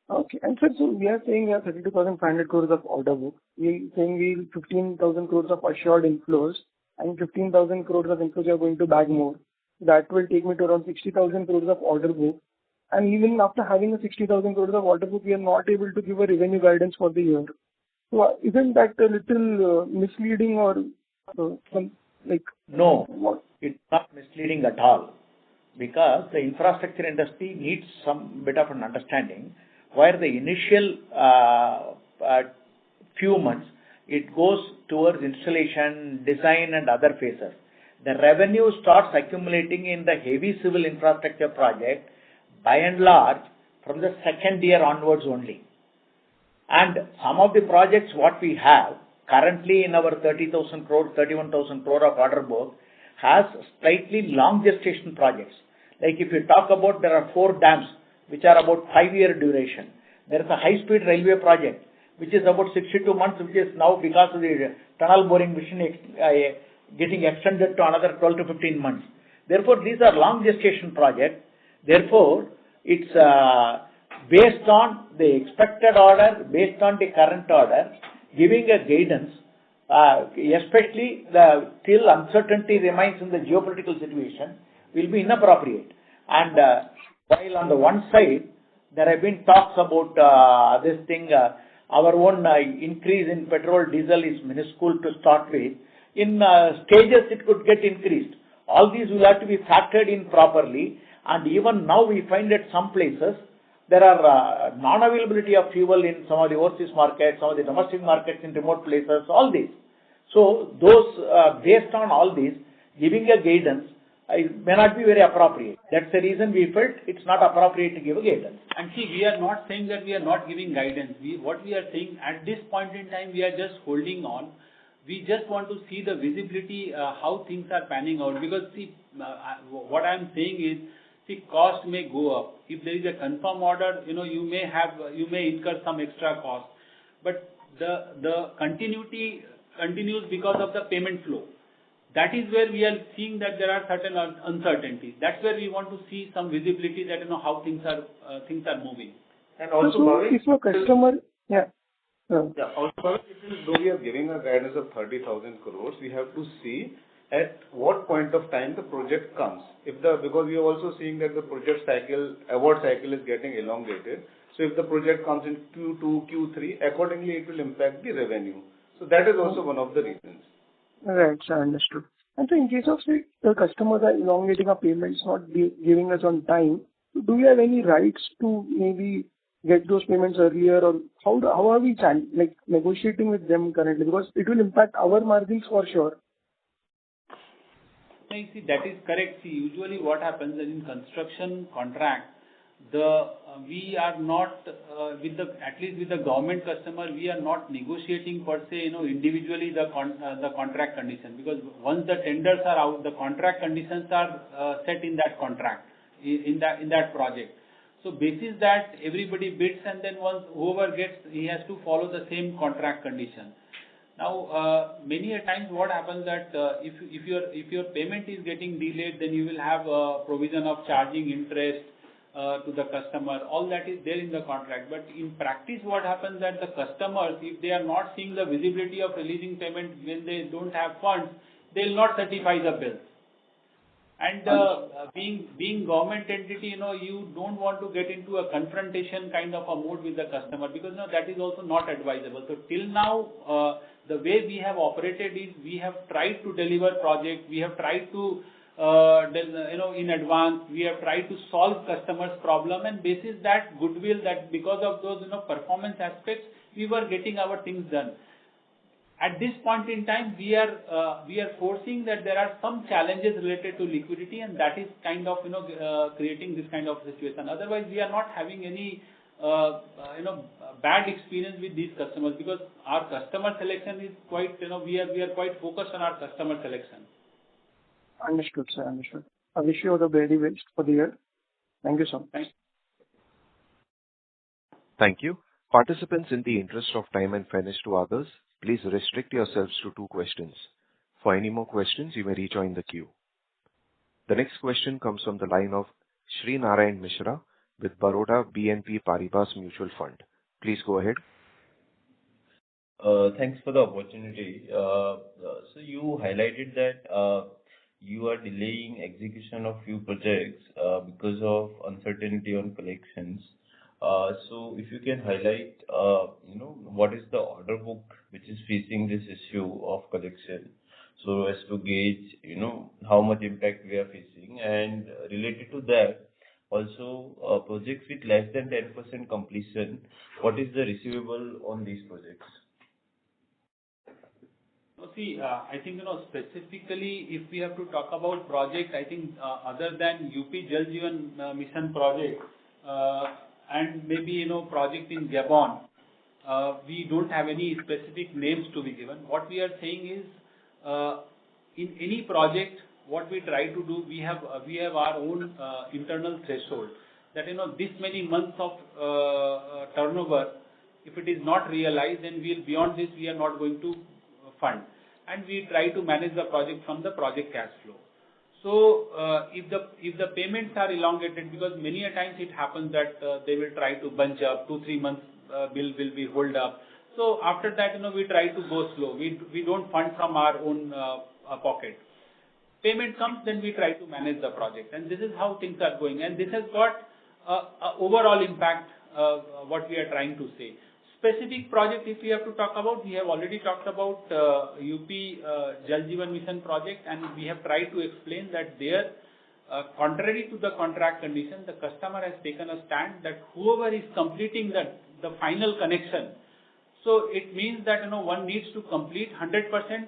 Okay. And sir, so we are saying we have 32,500 crores of order book. We are saying we 15,000 crores of assured inflows and 15,000 crores of inflows we are going to bag more. That will take me to around 60,000 crores of order book. And even after having a 60,000 crores of order book, we are not able to give a revenue guidance for the year. So isn't that a little misleading or some like? No, What? it's not misleading at all, because the infrastructure industry needs some bit of an understanding where the initial few months it goes towards installation, design and other phases. The revenue starts accumulating in the heavy civil infrastructure project by and large from the second year onwards only. And some of the projects what we have currently in our 30,000 crore, 31,000 crore of order book has slightly long gestation projects. Like if you talk about, there are 4 dams which are about 5-year duration. There is a high-speed railway project which is about 62 months, which is now because of the tunnel boring machine getting extended to another 12 to 15 months. Therefore, these are long gestation projects. Therefore, it's based on the expected order, based on the current order, giving a guidance, especially till uncertainty remains in the geopolitical situation, will be inappropriate. And while on the one side, there have been talks about this thing, our own increase in petrol, diesel is minuscule to start with. In stages, it could get increased. All these will have to be factored in properly. And even now, we find at some places, there are non-availability of fuel in some of the overseas markets, some of the domestic markets in remote places, all these. So, those, based on all these, giving a guidance may not be very appropriate. That's the reason we felt it's not appropriate to give a guidance. And see, we are not saying that we are not giving guidance. What we are saying, at this point in time, we are just holding on. We just want to see the visibility, how things are panning out. Because see, what I am saying is, see, cost may go up. If there is a confirm order, you may incur some extra cost. But the continuity continues because of the payment flow. That is where we are seeing that there are certain uncertainties. That's where we want to see some visibility that how things are moving. And also, so if a customer, also, though we are giving a guidance of 30,000 crores, we have to see at what point of time the project comes. Because we are also seeing that the project cycle, award cycle is getting elongated. So if the project comes in Q2, Q3, accordingly it will impact the revenue. So that is also one of the reasons. Right, sir, understood. And so in case of, say, the customers are elongating our payments, not giving us on time, do we have any rights to maybe get those payments earlier, or how are we negotiating with them currently? Because it will impact our margins for sure. See, that is correct. See, usually what happens is in construction contract, we are not at least with the government customer, we are not negotiating per se, individually the contract condition, because once the tenders are out, the contract conditions are set in that contract, in that project. So basis that everybody bids, and then once whoever gets, he has to follow the same contract condition. Now, many a times what happens that if your payment is getting delayed, then you will have a provision of charging interest to the customer. All that is there in the contract. But in practice, what happens that the customers, if they are not seeing the visibility of releasing payment when they don't have funds, they will not certify the bills. And being government entity, you don't want to get into a confrontation kind of a mode with the customer, because that is also not advisable. So till now, the way we have operated is we have tried to deliver project, we have tried to in advance, we have tried to solve customers' problem, and basis that goodwill, that because of those performance aspects, we were getting our things done. At this point in time, we are foreseeing that there are some challenges related to liquidity, and that is kind of creating this kind of situation. Otherwise, we are not having any bad experience with these customers, because our customer selection is quite we are quite focused on our customer selection. Understood, sir. Understood. I wish you all the very best for the year. Thank you so much. Thank you. Participants, in the interest of time and fairness to others, please restrict yourselves to 2 questions. For any more questions, you may rejoin the queue. The next question comes from the line of Shri Narayan Mishra with Baroda BNP Paribas Mutual Fund. Please go ahead. Thanks for the opportunity. So you highlighted that you are delaying execution of few projects because of uncertainty on collections. So if you can highlight, what is the order book which is facing this issue of collection, so as to gauge, how much impact we are facing. And related to that, also, projects with less than 10% completion, what is the receivable on these projects? See, I think, specifically, if we have to talk about project, I think, other than UP Jal Jeevan Mission project, and maybe, project in Gabon, we don't have any specific names to be given. What we are saying is, in any project, what we try to do, we have our own internal threshold that, this many months of turnover, if it is not realized, then beyond this, we are not going to fund. And we try to manage the project from the project cash flow. So, if the payments are elongated, because many a times it happens that they will try to bunch up, 2-3 months bill will be hold up. So after that, we try to go slow. We don't fund from our own pocket. Payment comes, then we try to manage the project, and this is how things are going. And this has got a overall impact. What we are trying to say. Specific project, if we have to talk about, we have already talked about UP Jal Jeevan Mission project, and we have tried to explain that there, contrary to the contract condition, the customer has taken a stand that whoever is completing the final connection, so it means that one needs to complete 100%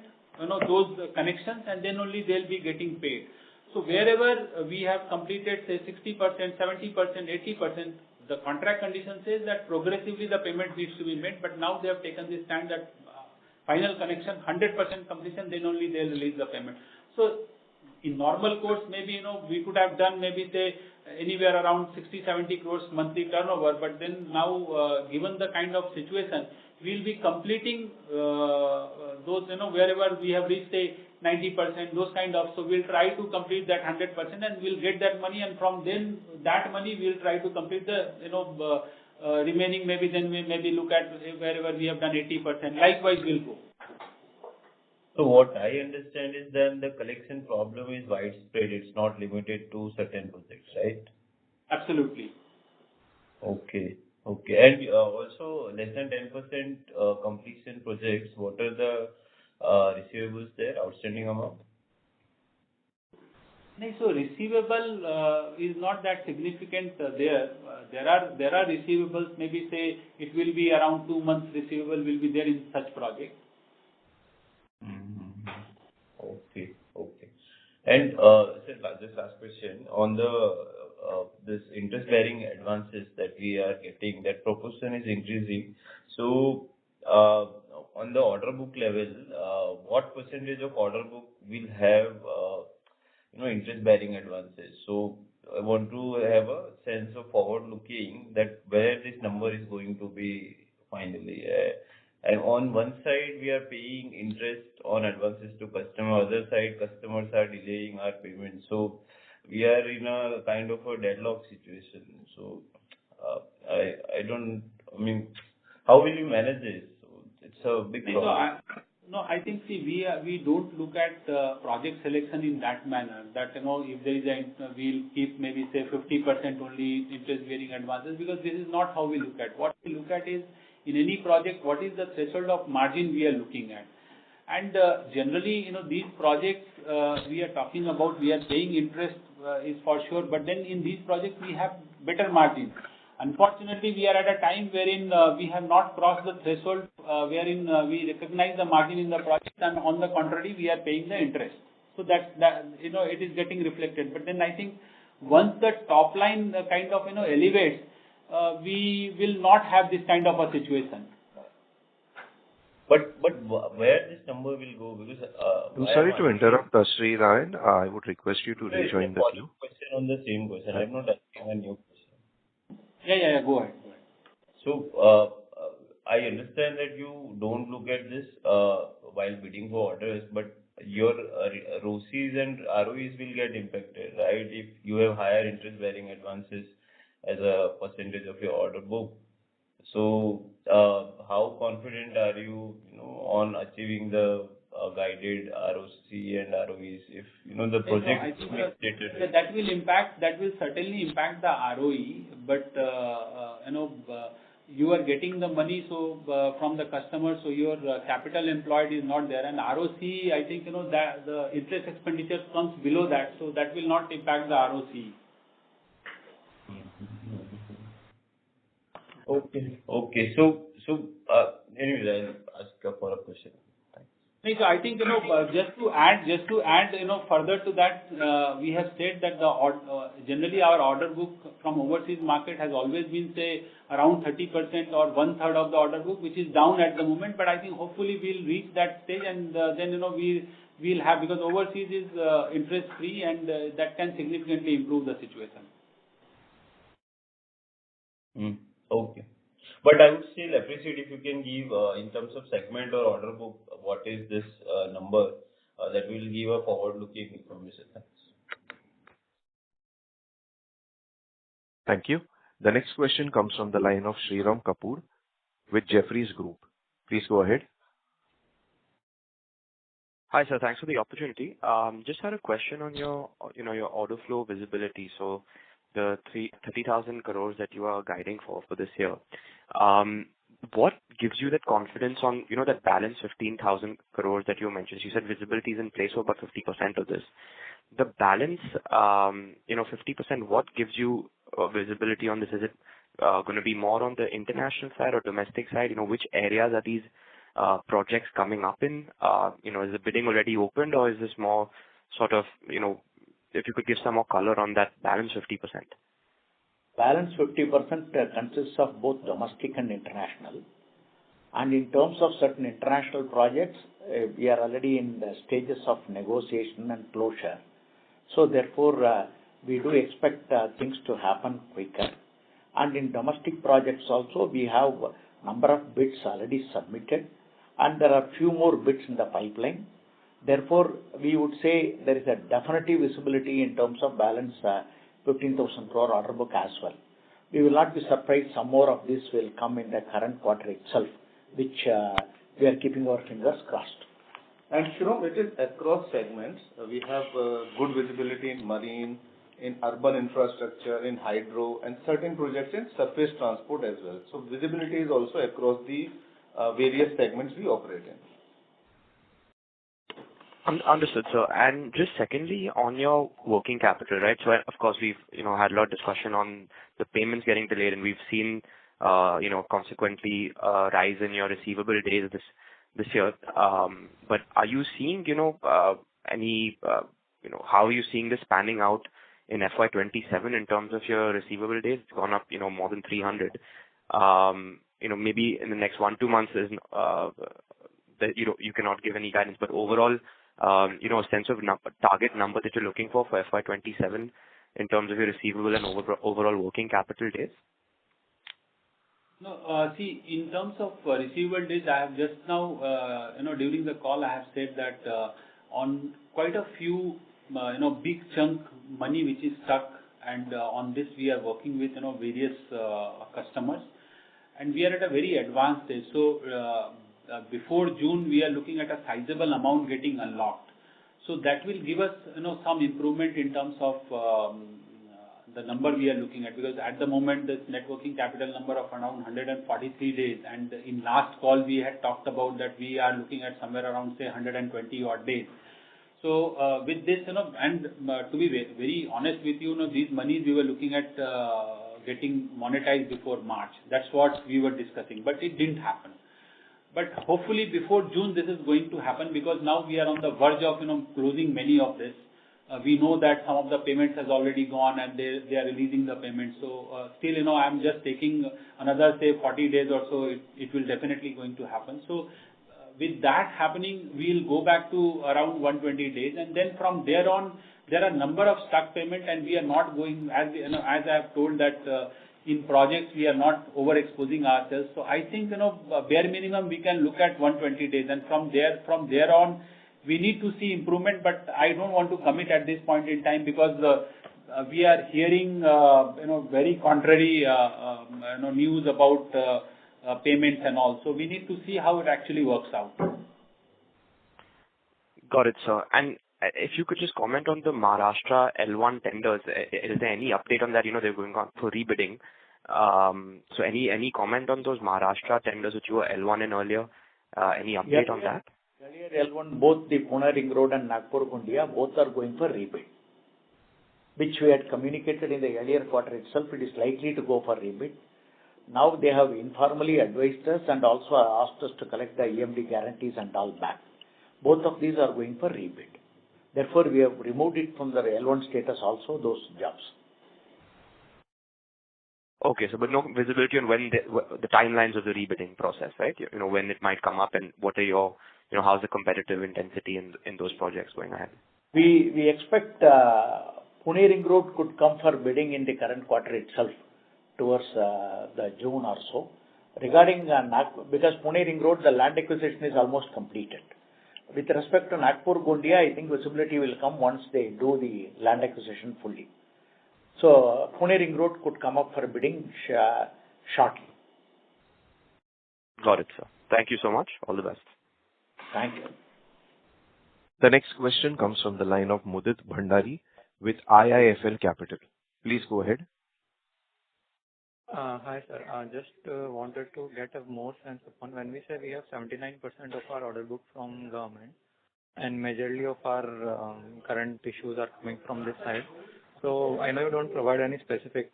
those connections, and then only they'll be getting paid. So wherever we have completed, say 60%, 70%, 80%. The contract condition says that progressively the payment needs to be made, but now they have taken the stand that final connection, 100% completion, then only they'll release the payment. So, in normal course, maybe, we could have done maybe say anywhere around 60-70 crores monthly turnover, but then now, given the kind of situation, we'll be completing those, wherever we have reached say 90%, those kind of, so we'll try to complete that 100% and we'll get that money, and from then that money we'll try to complete the, remaining, maybe then we maybe look at wherever we have done 80%, likewise we'll go. So what I understand is then the collection problem is widespread, it's not limited to certain projects, right? Absolutely. Okay. And also less than 10% completion projects, what are the receivables there, outstanding amount? So receivable is not that significant there. There are receivables, maybe say it will be around 2 months receivable will be there in such project. Okay. And sir, just last question on the this interest-bearing advances that we are getting, that proportion is increasing. So on the order book level, what percentage of order book will have interest-bearing advances? So I want to have a sense of forward-looking that where this number is going to be finally. And on one side, we are paying interest on advances to customer. Other side, customers are delaying our payment. So we are in a kind of a deadlock situation. So how will you manage this? So it's a big problem. I think we don't look at project selection in that manner. That if there is we'll keep maybe say 50% only interest-bearing advances, because this is not how we look at. What we look at is, in any project, what is the threshold of margin we are looking at. And generally, these projects we are talking about, we are paying interest is for sure, but then in these projects we have better margin. Unfortunately, we are at a time wherein we have not crossed the threshold wherein we recognize the margin in the project, and on the contrary, we are paying the interest. So that it is getting reflected. But then I think once the top line kind of elevates, we will not have this kind of a situation. But where this number will go? Because I'm sorry to interrupt, Sri Ryan. I would request you to rejoin the queue. Question on the same question. I'm not asking a new question. Yeah. Go ahead. So I understand that you don't look at this while bidding for orders, but your ROCEs and ROEs will get impacted, right? If you have higher interest-bearing advances as a percentage of your order book. So, how confident are you, on achieving the guided ROC and ROEs if, the No, project I is think stated? that will certainly impact the ROE, but you are getting the money from the customer, so your capital employed is not there. And ROC, I think, that the interest expenditure comes below that, so that will not impact the ROC. Okay. So, anyways, I'll ask a follow-up question. Thanks. So I think, just to add, further to that, we have said that generally our order book from overseas market has always been, say, around 30% or 1/3 of the order book, which is down at the moment. But I think hopefully we'll reach that stage, and then, we'll have, because overseas is interest free, and that can significantly improve the situation. Okay. But I would still appreciate if you can give, in terms of segment or order book, what is this number that will give a forward-looking information. Thanks. Thank you. The next question comes from the line of Sriram Kapoor with Jefferies Group. Please go ahead. Hi, sir. Thanks for the opportunity. Just had a question on your order flow visibility. So the 30,000 crores that you are guiding for this year, what gives you that confidence on, that balance 15,000 crores that you mentioned? You said visibility is in place for about 50% of this. The balance, 50%, what gives you visibility on this? Is it going to be more on the international side or domestic side? Which areas are these projects coming up in? Is the bidding already opened, or is this more sort of, if you could give some more color on that balance 50%? Balance 50% consists of both domestic and international. And in terms of certain international projects, we are already in the stages of negotiation and closure. So therefore, we do expect things to happen quicker. And in domestic projects also, we have a number of bids already submitted, and there are few more bids in the pipeline. Therefore, we would say there is a definitive visibility in terms of balance 15,000 crore order book as well. We will not be surprised some more of this will come in the current quarter itself, which we are keeping our fingers crossed. And Shriram, it is across segments. We have good visibility in marine, in urban infrastructure, in hydro, and certain projects in surface transport as well. So visibility is also across the various segments we operate in. Understood, sir. And just secondly, on your working capital, right? So of course we've had a lot of discussion on the payments getting delayed, and we've seen consequently rise in your receivable days this year. But are you seeing any how are you seeing this panning out in FY27 in terms of your receivable days? It's gone up more than 300. Maybe in the next 1-2 months is that you cannot give any guidance, but overall, a sense of target number that you're looking for FY27 in terms of your receivable and overall working capital days? No, see, in terms of receivable days, I have just now, during the call, I have said that on quite a few, big chunk money which is stuck, and on this we are working with, various customers, and we are at a very advanced stage. So before June, we are looking at a sizable amount getting unlocked. So that will give us, some improvement in terms of the number we are looking at, because at the moment this net working capital number of around 143 days, and in last call we had talked about that we are looking at somewhere around, say, 120 odd days. So with this, and to be very honest with you, these monies we were looking at getting monetized before March. That's what we were discussing, but it didn't happen. But hopefully before June this is going to happen, because now we are on the verge of closing many of this. We know that some of the payments has already gone, and they are releasing the payments. So still I'm just taking another, say, 40 days or so. It will definitely going to happen. So with that happening, we'll go back to around 120 days, and then from there on there are number of stuck payment, and we are not going, as I have told that in projects we are not overexposing ourselves. So I think, bare minimum we can look at 120 days, and from there on, we need to see improvement, but I don't want to commit at this point in time because we are hearing, very contrary, news about payments and all. So we need to see how it actually works out. Got it, sir. And if you could just comment on the Maharashtra L1 tenders, is there any update on that? They're going on for rebidding. So any comment on those Maharashtra tenders which you were L1 in earlier? Any update on that? Earlier L1, both the Pune Ring Road and Nagpur-Gondia, both are going for rebid, which we had communicated in the earlier quarter itself. It is likely to go for rebid. Now they have informally advised us and also asked us to collect the EMD guarantees and all back. Both of these are going for rebid. Therefore, we have removed it from the L1 status also, those jobs. Okay, so but no visibility on when the timelines of the rebidding process, right? When it might come up, and what are your, how's the competitive intensity in those projects going ahead? We expect Pune Ring Road could come for bidding in the current quarter itself, towards the June or so. Regarding because Pune Ring Road, the land acquisition is almost completed. With respect to Nagpur-Gondia, I think visibility will come once they do the land acquisition fully. So Pune Ring Road could come up for bidding shortly. Got it, sir. Thank you so much. All the best. Thank you. The next question comes from the line of Mudit Bhandari with IIFL Capital. Please go ahead. Hi, sir. Just wanted to get a more sense upon when we say we have 79% of our order book from government and majority of our current issues are coming from this side. So I know you don't provide any specific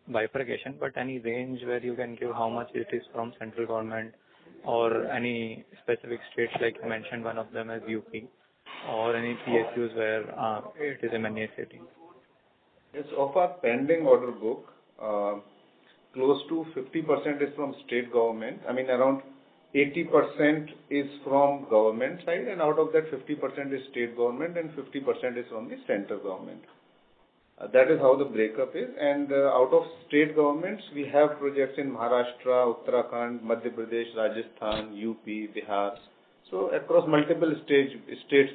bifurcation, but any range where you can give how much it is from central government or any specific states, like you mentioned one of them as UP, or any PSUs where it is MNA city. Yes, of our pending order book, close to 50% is from state government. I mean, around 80% is from government side, and out of that 50% is state government and 50% is from the central government. That is how the breakup is. And out of state governments, we have projects in Maharashtra, Uttarakhand, Madhya Pradesh, Rajasthan, UP, Bihar. So across multiple states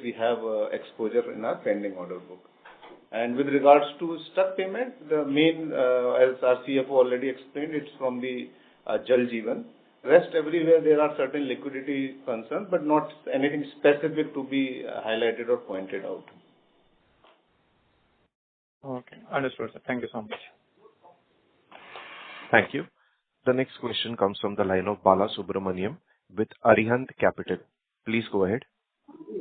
we have exposure in our pending order book. And with regards to stuck payment, the main, as our CFO already explained, it's from the Jal Jeevan. Rest everywhere there are certain liquidity concerns, but not anything specific to be highlighted or pointed out. Okay, understood, sir. Thank you so much. Thank you. The next question comes from the line of Bala Subramaniam with Arihant Capital. Please go ahead.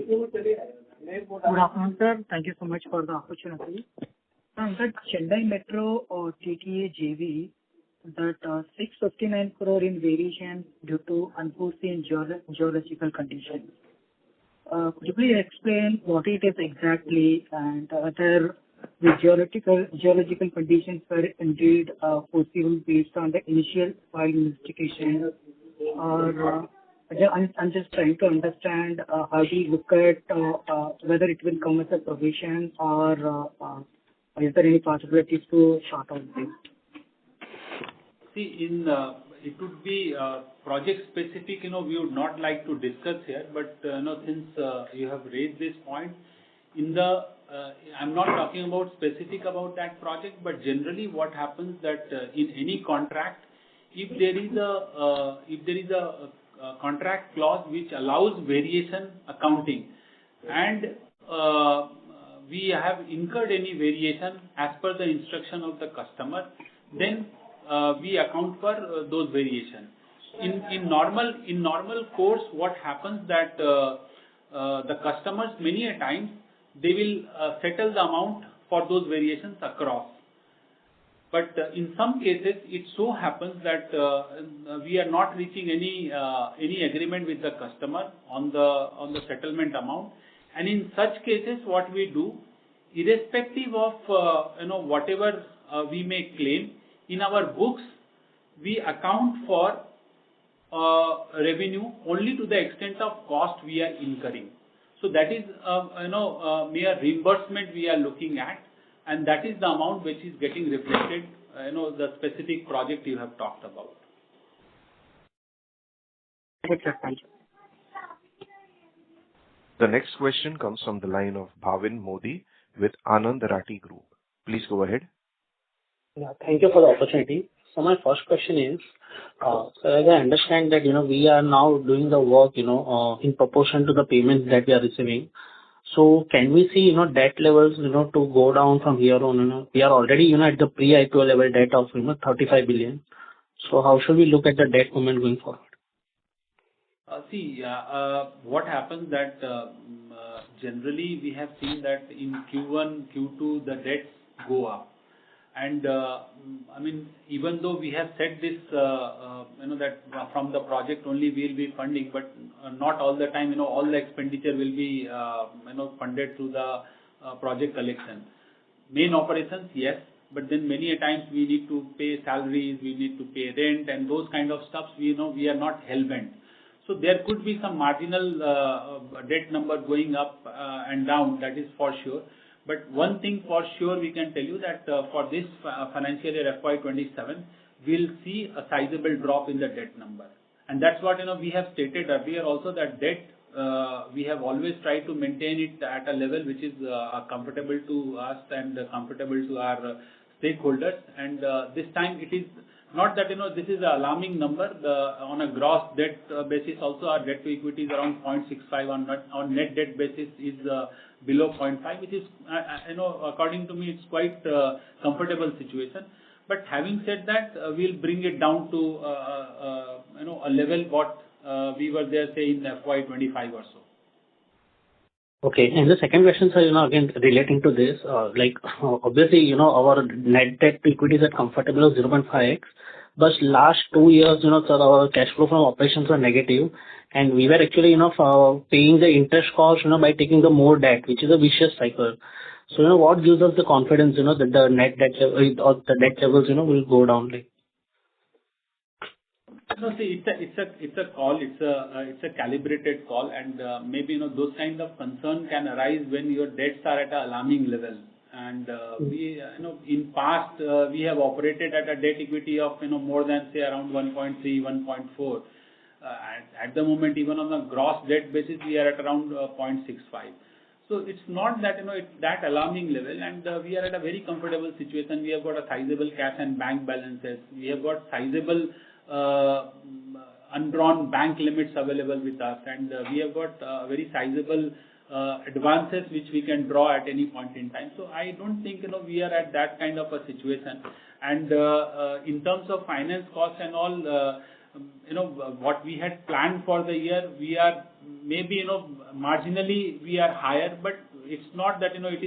Good afternoon, sir. Thank you so much for the opportunity. That Chennai Metro or TTA JV, that 659 crore in variation due to unforeseen geological conditions. Could you please explain what it is exactly, and whether the geological conditions were indeed foreseeable based on the initial file investigation, or I'm just trying to understand how do you look at whether it will come as a provision, or is there any possibilities to short out this? See, it would be project specific, we would not like to discuss here, but since you have raised this point, I'm not talking about specific about that project, but generally what happens that in any contract, if there is a contract clause which allows variation accounting, and we have incurred any variation as per the instruction of the customer, then we account for those variations. In normal course, what happens that the customers many a times they will settle the amount for those variations across. But in some cases, it so happens that we are not reaching any agreement with the customer on the settlement amount, and in such cases, what we do, irrespective of whatever we may claim, in our books we account for revenue only to the extent of cost we are incurring. So that is mere reimbursement we are looking at, and that is the amount which is getting reflected the specific project you have talked about. Okay, sir. Thank you. The next question comes from the line of Bhavin Modi with Anand Rathi Group. Please go ahead. Yeah, thank you for the opportunity. So my first question is, so as I understand that, we are now doing the work, in proportion to the payments that we are receiving. So can we see, debt levels, to go down from here on? We are already, at the pre-IPO level debt of, 35 billion. So how should we look at the debt movement going forward? What happens that generally we have seen that in Q1, Q2, the debts go up. And even though we have said this, that from the project only we will be funding, but not all the time, all the expenditure will be, funded through the project collection. Main operations, yes, but then many a times we need to pay salaries, we need to pay rent, and those kind of stuff. We are not hell-bent. So there could be some marginal debt number going up and down. That is for sure. But one thing for sure we can tell you that for this financial year FY27, we'll see a sizable drop in the debt number. And that's what we have stated earlier also, that debt, we have always tried to maintain it at a level which is comfortable to us and comfortable to our stakeholders. And this time it is not that this is an alarming number. On a gross debt basis also, our debt to equity is around 0.65. On net debt basis is below 0.5, which is, according to me, it's quite comfortable situation. But having said that, we'll bring it down to a level what we were there, say, in FY25 or so. Okay. And the second question, sir, again, relating to this, obviously, our net debt to equity is at comfortable of 0.5x. But last 2 years, sir, our cash flow from operations are negative. And we were actually, paying the interest cost, by taking the more debt, which is a vicious cycle. So, what gives us the confidence, that the net debt or the debt levels, will go down? No, see, it's a call. It's a calibrated call, and maybe those kind of concern can arise when your debts are at an alarming level. And we, in past we have operated at a debt equity of more than, say, around 1.3, 1.4. At the moment, even on a gross debt basis, we are at around 0.65. So it's not that it's that alarming level, and we are at a very comfortable situation. We have got a sizable cash and bank balances. We have got sizable undrawn bank limits available with us, and we have got very sizable advances which we can draw at any point in time. So I don't think we are at that kind of a situation. And in terms of finance costs and all, what we had planned for the year, we are maybe marginally we are higher, but it's not that it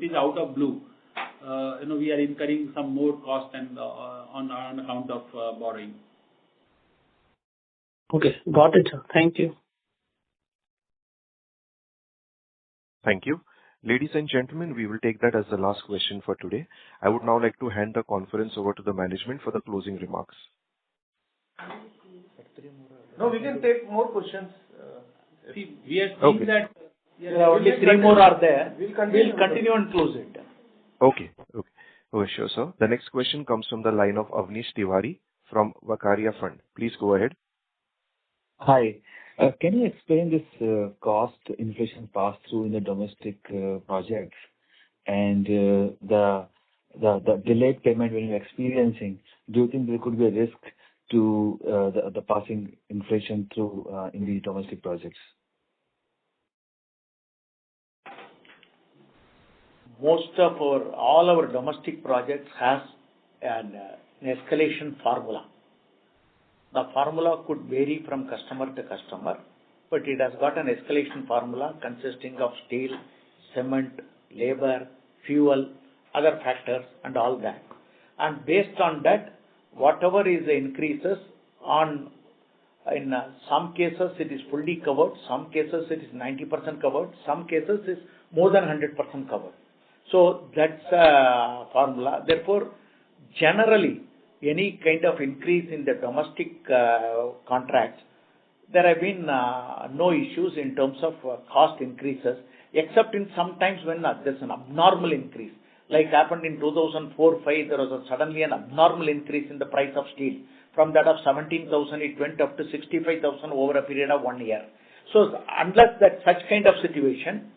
is out of blue. We are incurring some more cost and on account of borrowing. Okay, got it, sir. Thank you. Thank you. Ladies and gentlemen, we will take that as the last question for today. I would now like to hand the conference over to the management for the closing remarks. No, we can take more questions. See, we are seeing that only 3 more are there. We'll continue and close it. Okay, sure, sir. The next question comes from the line of Avnish Tiwari from Vakaria Fund. Please go ahead. Hi. Can you explain this cost inflation pass-through in the domestic projects and the delayed payment when you're experiencing? Do you think there could be a risk to the passing inflation through in the domestic projects? All our domestic projects has an escalation formula. The formula could vary from customer to customer, but it has got an escalation formula consisting of steel, cement, labor, fuel, other factors and all that. And based on that, whatever is the increases in some cases it is fully covered, some cases it is 90% covered, some cases is more than 100% covered. So that's a formula. Therefore, generally, any kind of increase in the domestic contracts, there have been no issues in terms of cost increases, except in sometimes when there's an abnormal increase. like happened in 2004-5, there was suddenly an abnormal increase in the price of steel. From that of 17,000, it went up to 65,000 over a period of 1 year. So unless that such kind of situation,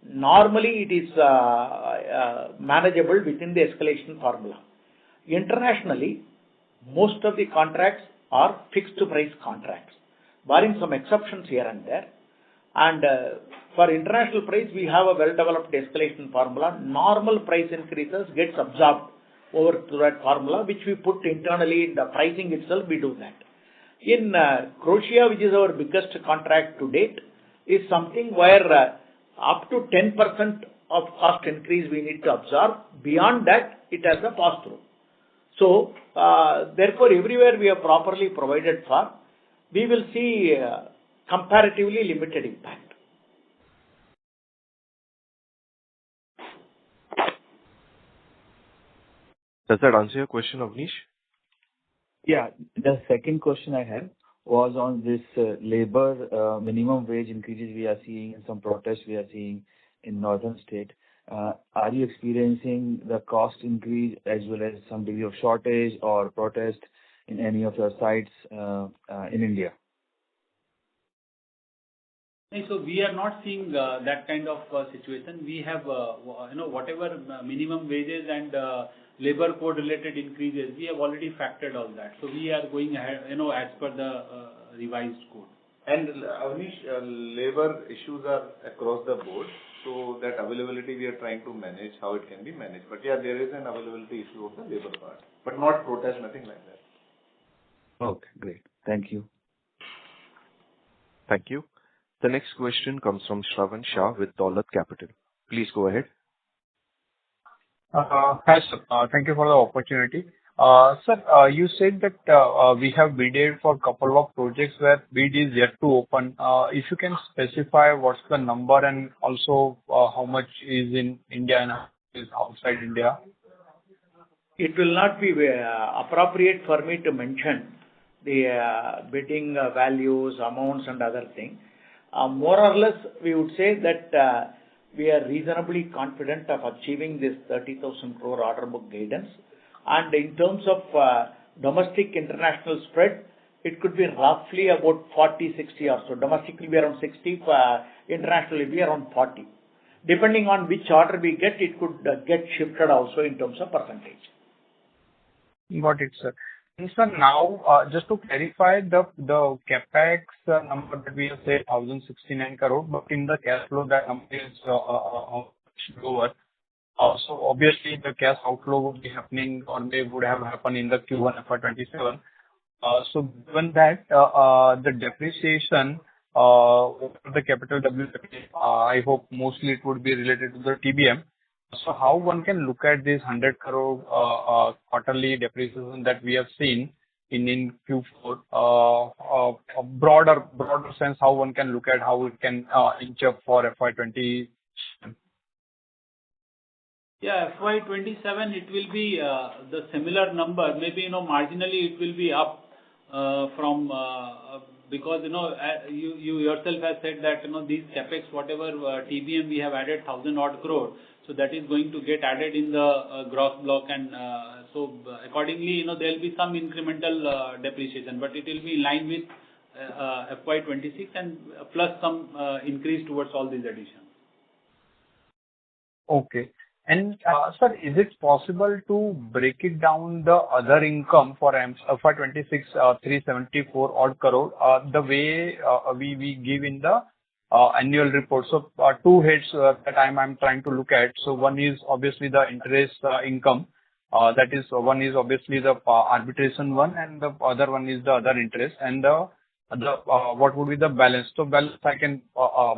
normally it is manageable within the escalation formula. Internationally, most of the contracts are fixed price contracts, barring some exceptions here and there. And for international price, we have a well-developed escalation formula. Normal price increases gets absorbed over to that formula, which we put internally in the pricing itself. We do that. In Croatia, which is our biggest contract to date, is something where up to 10% of cost increase we need to absorb. Beyond that, it has a pass-through. So, therefore, everywhere we have properly provided for, we will see comparatively limited impact. Does that answer your question, Avnish? Yeah. The second question I had was on this labor minimum wage increases we are seeing and some protests we are seeing in northern state. Are you experiencing the cost increase as well as some degree of shortage or protest in any of your sites in India? So we are not seeing that kind of situation. We have, whatever minimum wages and labor code related increases, we have already factored all that. So we are going ahead, as per the revised code. And Avnish, labor issues are across the board. So that availability we are trying to manage how it can be managed. But yeah, there is an availability issue of the labor part, but not protest, nothing like that. Okay, great. Thank you. Thank you. The next question comes from Shravan Shah with Dolat Capital. Please go ahead. Hi, sir. Thank you for the opportunity. Sir, you said that we have bidded for a couple of projects where bid is yet to open. If you can specify what's the number and also how much is in India and how much is outside India? It will not be appropriate for me to mention the bidding values, amounts and other things. More or less, we would say that we are reasonably confident of achieving this 30,000 crore order book guidance. And in terms of domestic international spread, it could be roughly about 40-60 or so. Domestic will be around 60, international will be around 40. Depending on which order we get, it could get shifted also in terms of percentage. Got it, sir. And sir, now just to clarify the capex number that we have said 1,069 crore, but in the cash flow that number is lower. So obviously the cash outflow would be happening or may would have happened in the Q1 FY27. So given that the depreciation the capital WPP, I hope mostly it would be related to the TBM. So how one can look at this 100 crore quarterly depreciation that we have seen in Q4, a broader sense, how one can look at how it can inch up for FY20. Yeah, FY27 it will be the similar number. Maybe marginally it will be up from because you yourself have said that these capex whatever TBM we have added 1,000 odd crore. So that is going to get added in the gross block, and so accordingly, there will be some incremental depreciation, but it will be in line with FY26 and plus some increase towards all these additions. Okay. And sir, is it possible to break it down the other income for FY26 374 odd crore the way we give in the annual report? So two heads that I'm trying to look at. So one is obviously the interest income. That is one is obviously the arbitration one, and the other one is the other interest, and the what would be the balance? So balance I can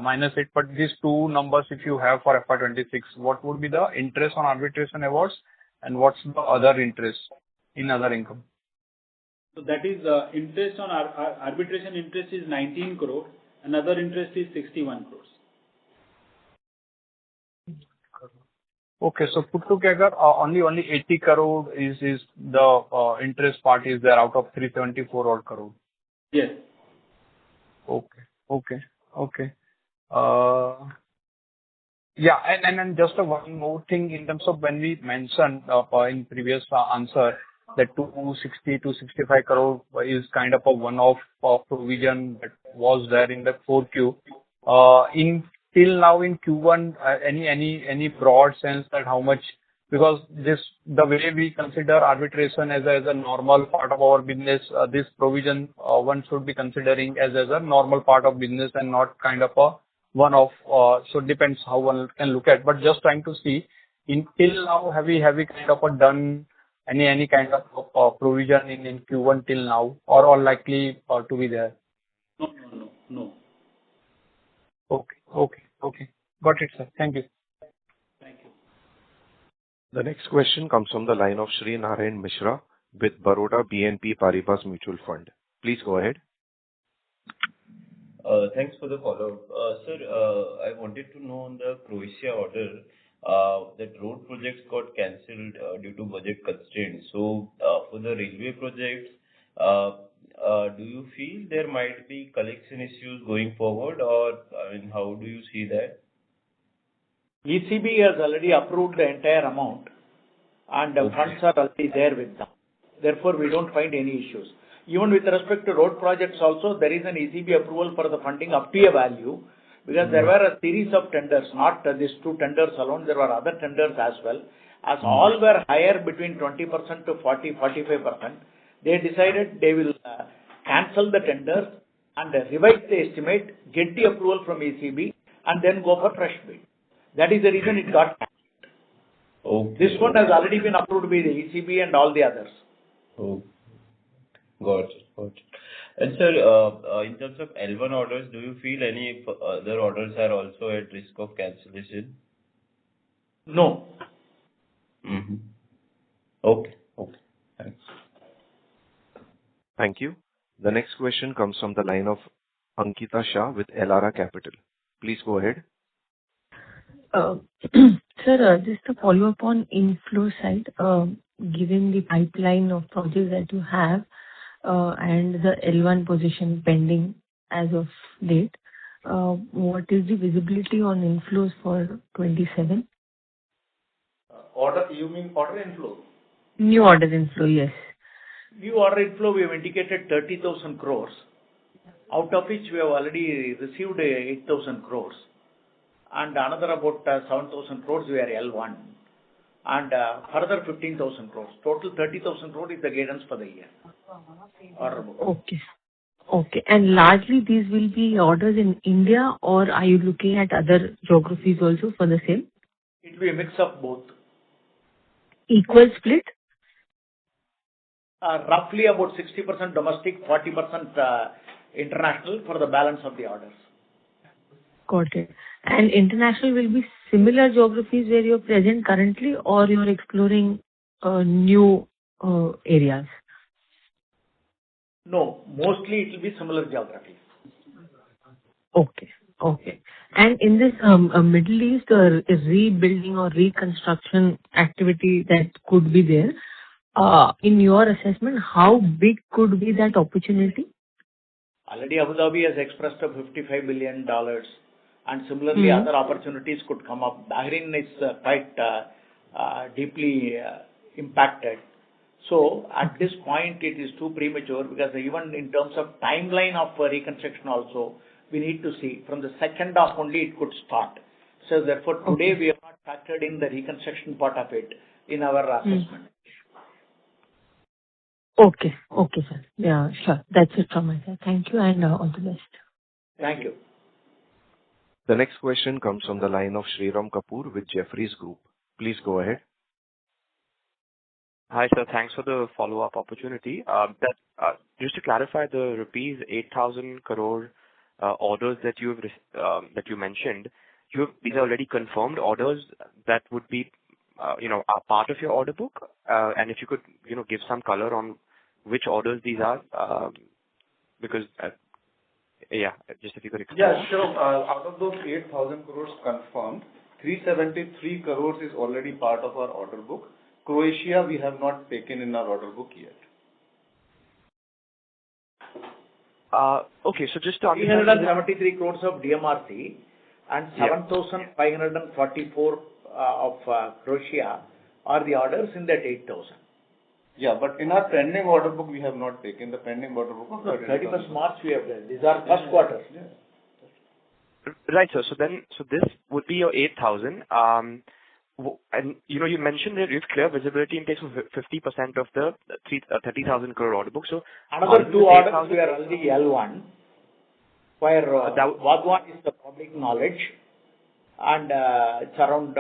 minus it, but these two numbers if you have for FY26, what would be the interest on arbitration awards and what's the other interest in other income? So that is interest on arbitration interest is 19 crore, another interest is 61 crores. Okay, so put together only 80 crore is the interest part is there out of 374 odd crore. Yes. Okay. Yeah. And just one more thing in terms of when we mentioned in previous answer that 260-265 crore is kind of a one-off provision that was there in the 4Q. Till now in Q1, any broad sense that how much, because the way we consider arbitration as a normal part of our business, this provision one should be considering as a normal part of business and not kind of a one-off. So it depends how one can look at. But just trying to see, till now, have we kind of done any kind of provision in Q1 till now, or likely to be there? No. Okay. Got it, sir. Thank you. Thank you. The next question comes from the line of Shri Narayan Mishra with Baroda BNP Paribas Mutual Fund. Please go ahead. Thanks for the follow-up. Sir, I wanted to know on the Croatia order, that road projects got cancelled due to budget constraints. So, for the railway projects, do you feel there might be collection issues going forward, or how do you see that? ECB has already approved the entire amount, and the funds are already there with them. Therefore, we don't find any issues. Even with respect to road projects also, there is an ECB approval for the funding up to a value, because there were a series of tenders, not these two tenders alone, there were other tenders as well. As all were higher between 20% to 40-45%, they decided they will cancel the tenders and revise the estimate, get the approval from ECB, and then go for fresh bid. That is the reason it got cancelled. This one has already been approved by the ECB and all the others. Got it. And sir, in terms of L1 orders, do you feel any other orders are also at risk of cancellation? No. Okay. Thanks. Thank you. The next question comes from the line of Ankita Shah with Elara Capital. Please go ahead. Sir, just to follow up on inflow side, given the pipeline of projects that you have and the L1 position pending as of date, what is the visibility on inflows for 27? You mean order inflow? New order inflow, yes. New order inflow, we have indicated 30,000 crores, out of which we have already received 8,000 crores. And another about 7,000 crores we are L1, and further 15,000 crores. Total 30,000 crores is the guidance for the year. Okay. And largely these will be orders in India, or are you looking at other geographies also for the same? It will be a mix of both. Equal split? Roughly about 60% domestic, 40% international for the balance of the orders. Got it. And international will be similar geographies where you're present currently, or you're exploring new areas? No, mostly it will be similar geographies. Okay. And in this Middle East rebuilding or reconstruction activity that could be there, in your assessment, how big could be that opportunity? Already Abu Dhabi has expressed $55 billion. And similarly, other opportunities could come up. Bahrain is quite deeply impacted. So at this point, it is too premature, because even in terms of timeline of reconstruction also, we need to see. From the second half only it could start. So therefore, today we have not factored in the reconstruction part of it in our assessment. Okay, sir. Yeah, sure. That's it from my side. Thank you, and all the best. Thank you. The next question comes from the line of Shriram Kapoor with Jefferies Group. Please go ahead. Hi, sir. Thanks for the follow-up opportunity. Just to clarify, the rupees 8,000 crore orders that you mentioned, these are already confirmed orders that would be are part of your order book? And if you could give some color on which orders these are, because just if you could explain. Yeah, sure. Out of those 8,000 crores confirmed, 373 crores is already part of our order book. Croatia we have not taken in our order book yet. Okay, so just to 373 crores of DMRC, and 7,544 of Croatia are the orders in that 8,000. Yeah, but in our pending order book, we have not taken the pending order book of 31st March we have done. These are first quarter. Yeah. Right, sir. So this would be your 8,000. And you mentioned that you have clear visibility in case of 50% of the 30,000 crore order book. So another 2 orders we are already L1, where Bhagwan is the public knowledge, and it's around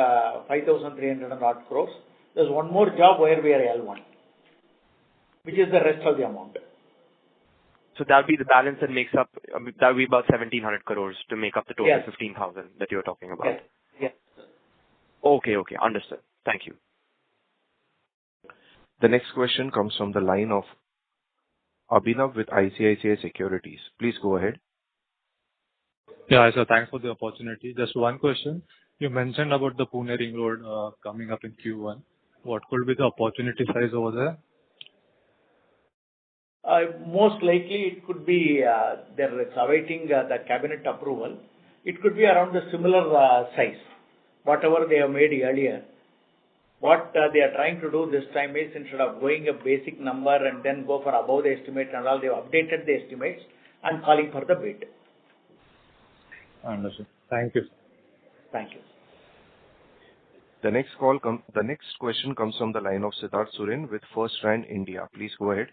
5,300 odd crores. There's one more job where we are L1, which is the rest of the amount. So that would be the balance that makes up, that would be about 1,700 crores to make up the total 15,000 that you're talking about. Yes. Yes. Okay. Understood. Thank you. The next question comes from the line of Abhinav with ICICI Securities. Please go ahead. Yeah, sir. Thanks for the opportunity. Just one question. You mentioned about the Pune Ring Road coming up in Q1. What could be the opportunity size over there? Most likely it could be, it's awaiting the cabinet approval. It could be around the similar size, whatever they have made earlier. What they are trying to do this time is, instead of going a basic number and then go for above the estimate and all, they have updated the estimates and calling for the bid. Understood. Thank you. Thank you. The next question comes from the line of Siddharth Surin with First Rand India. Please go ahead.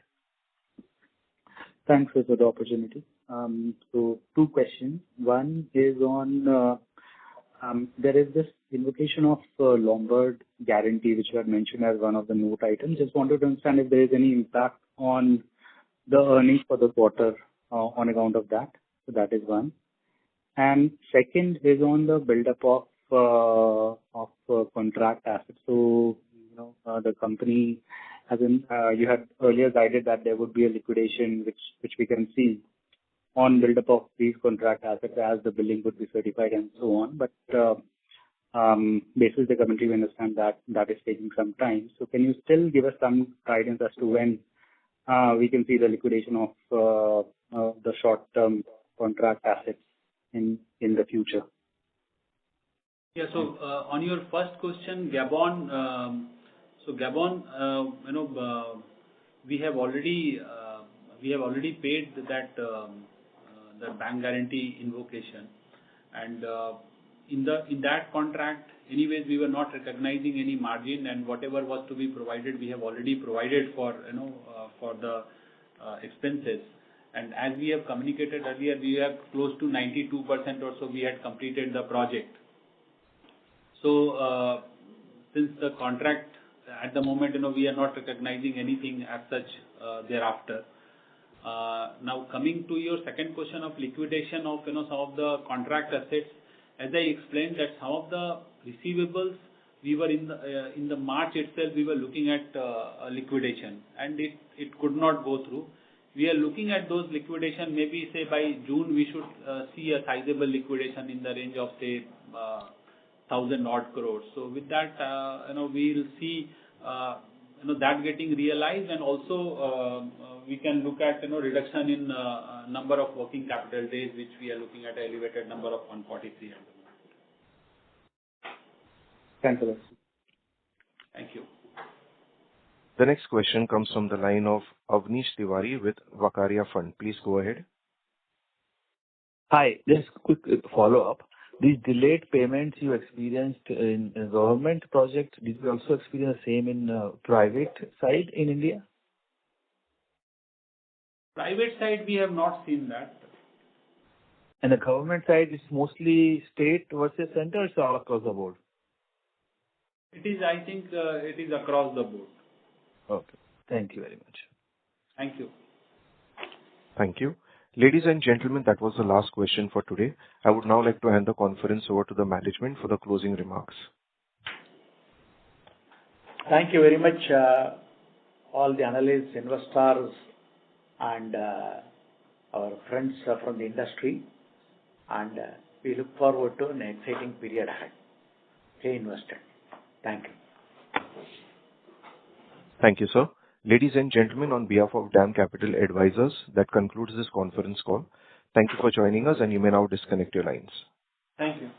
Thanks for the opportunity. So 2 questions. One is on there is this invocation of Lombard guarantee, which you had mentioned as one of the note items. Just wanted to understand if there is any impact on the earnings for the quarter on account of that. So that is one. And second is on the build-up of contract assets. So the company, as in you had earlier guided that there would be a liquidation which we can see on build-up of these contract assets as the billing would be certified and so on. But basis the commentary, we understand that is taking some time. So can you still give us some guidance as to when we can see the liquidation of the short-term contract assets in the future? Yeah. So on your first question, Gabon. Gabon, we have already paid that the bank guarantee invocation, and in that contract, anyways, we were not recognizing any margin, and whatever was to be provided, we have already provided for the expenses. And as we have communicated earlier, we have close to 92% or so we had completed the project. So since the contract at the moment, we are not recognizing anything as such thereafter. Now coming to your second question of liquidation of some of the contract assets, as I explained that some of the receivables we were in the March itself we were looking at a liquidation, and it could not go through. We are looking at those liquidation, maybe say by June we should see a sizable liquidation in the range of say 1,000 odd crores. So with that, we will see that getting realized, and also we can look at reduction in number of working capital days, which we are looking at an elevated number of 143 at the moment. Thanks a lot. Thank you. The next question comes from the line of Avnish Tiwari with Vakaria Fund. Please go ahead. Hi, just a quick follow-up. These delayed payments you experienced in government project, did you also experience the same in private side in India? Private side, we have not seen that. And the government side is mostly state versus center, or all across the board? It is, I think, it is across the board. Okay. Thank you very much. Thank you. Thank you. Ladies and gentlemen, that was the last question for today. I would now like to hand the conference over to the management for the closing remarks. Thank you very much, all the analysts, investors, and our friends from the industry. And we look forward to an exciting period ahead. Stay invested. Thank you. Thank you, sir. Ladies and gentlemen, on behalf of DAM Capital Advisors, that concludes this conference call. Thank you for joining us, and you may now disconnect your lines. Thank you.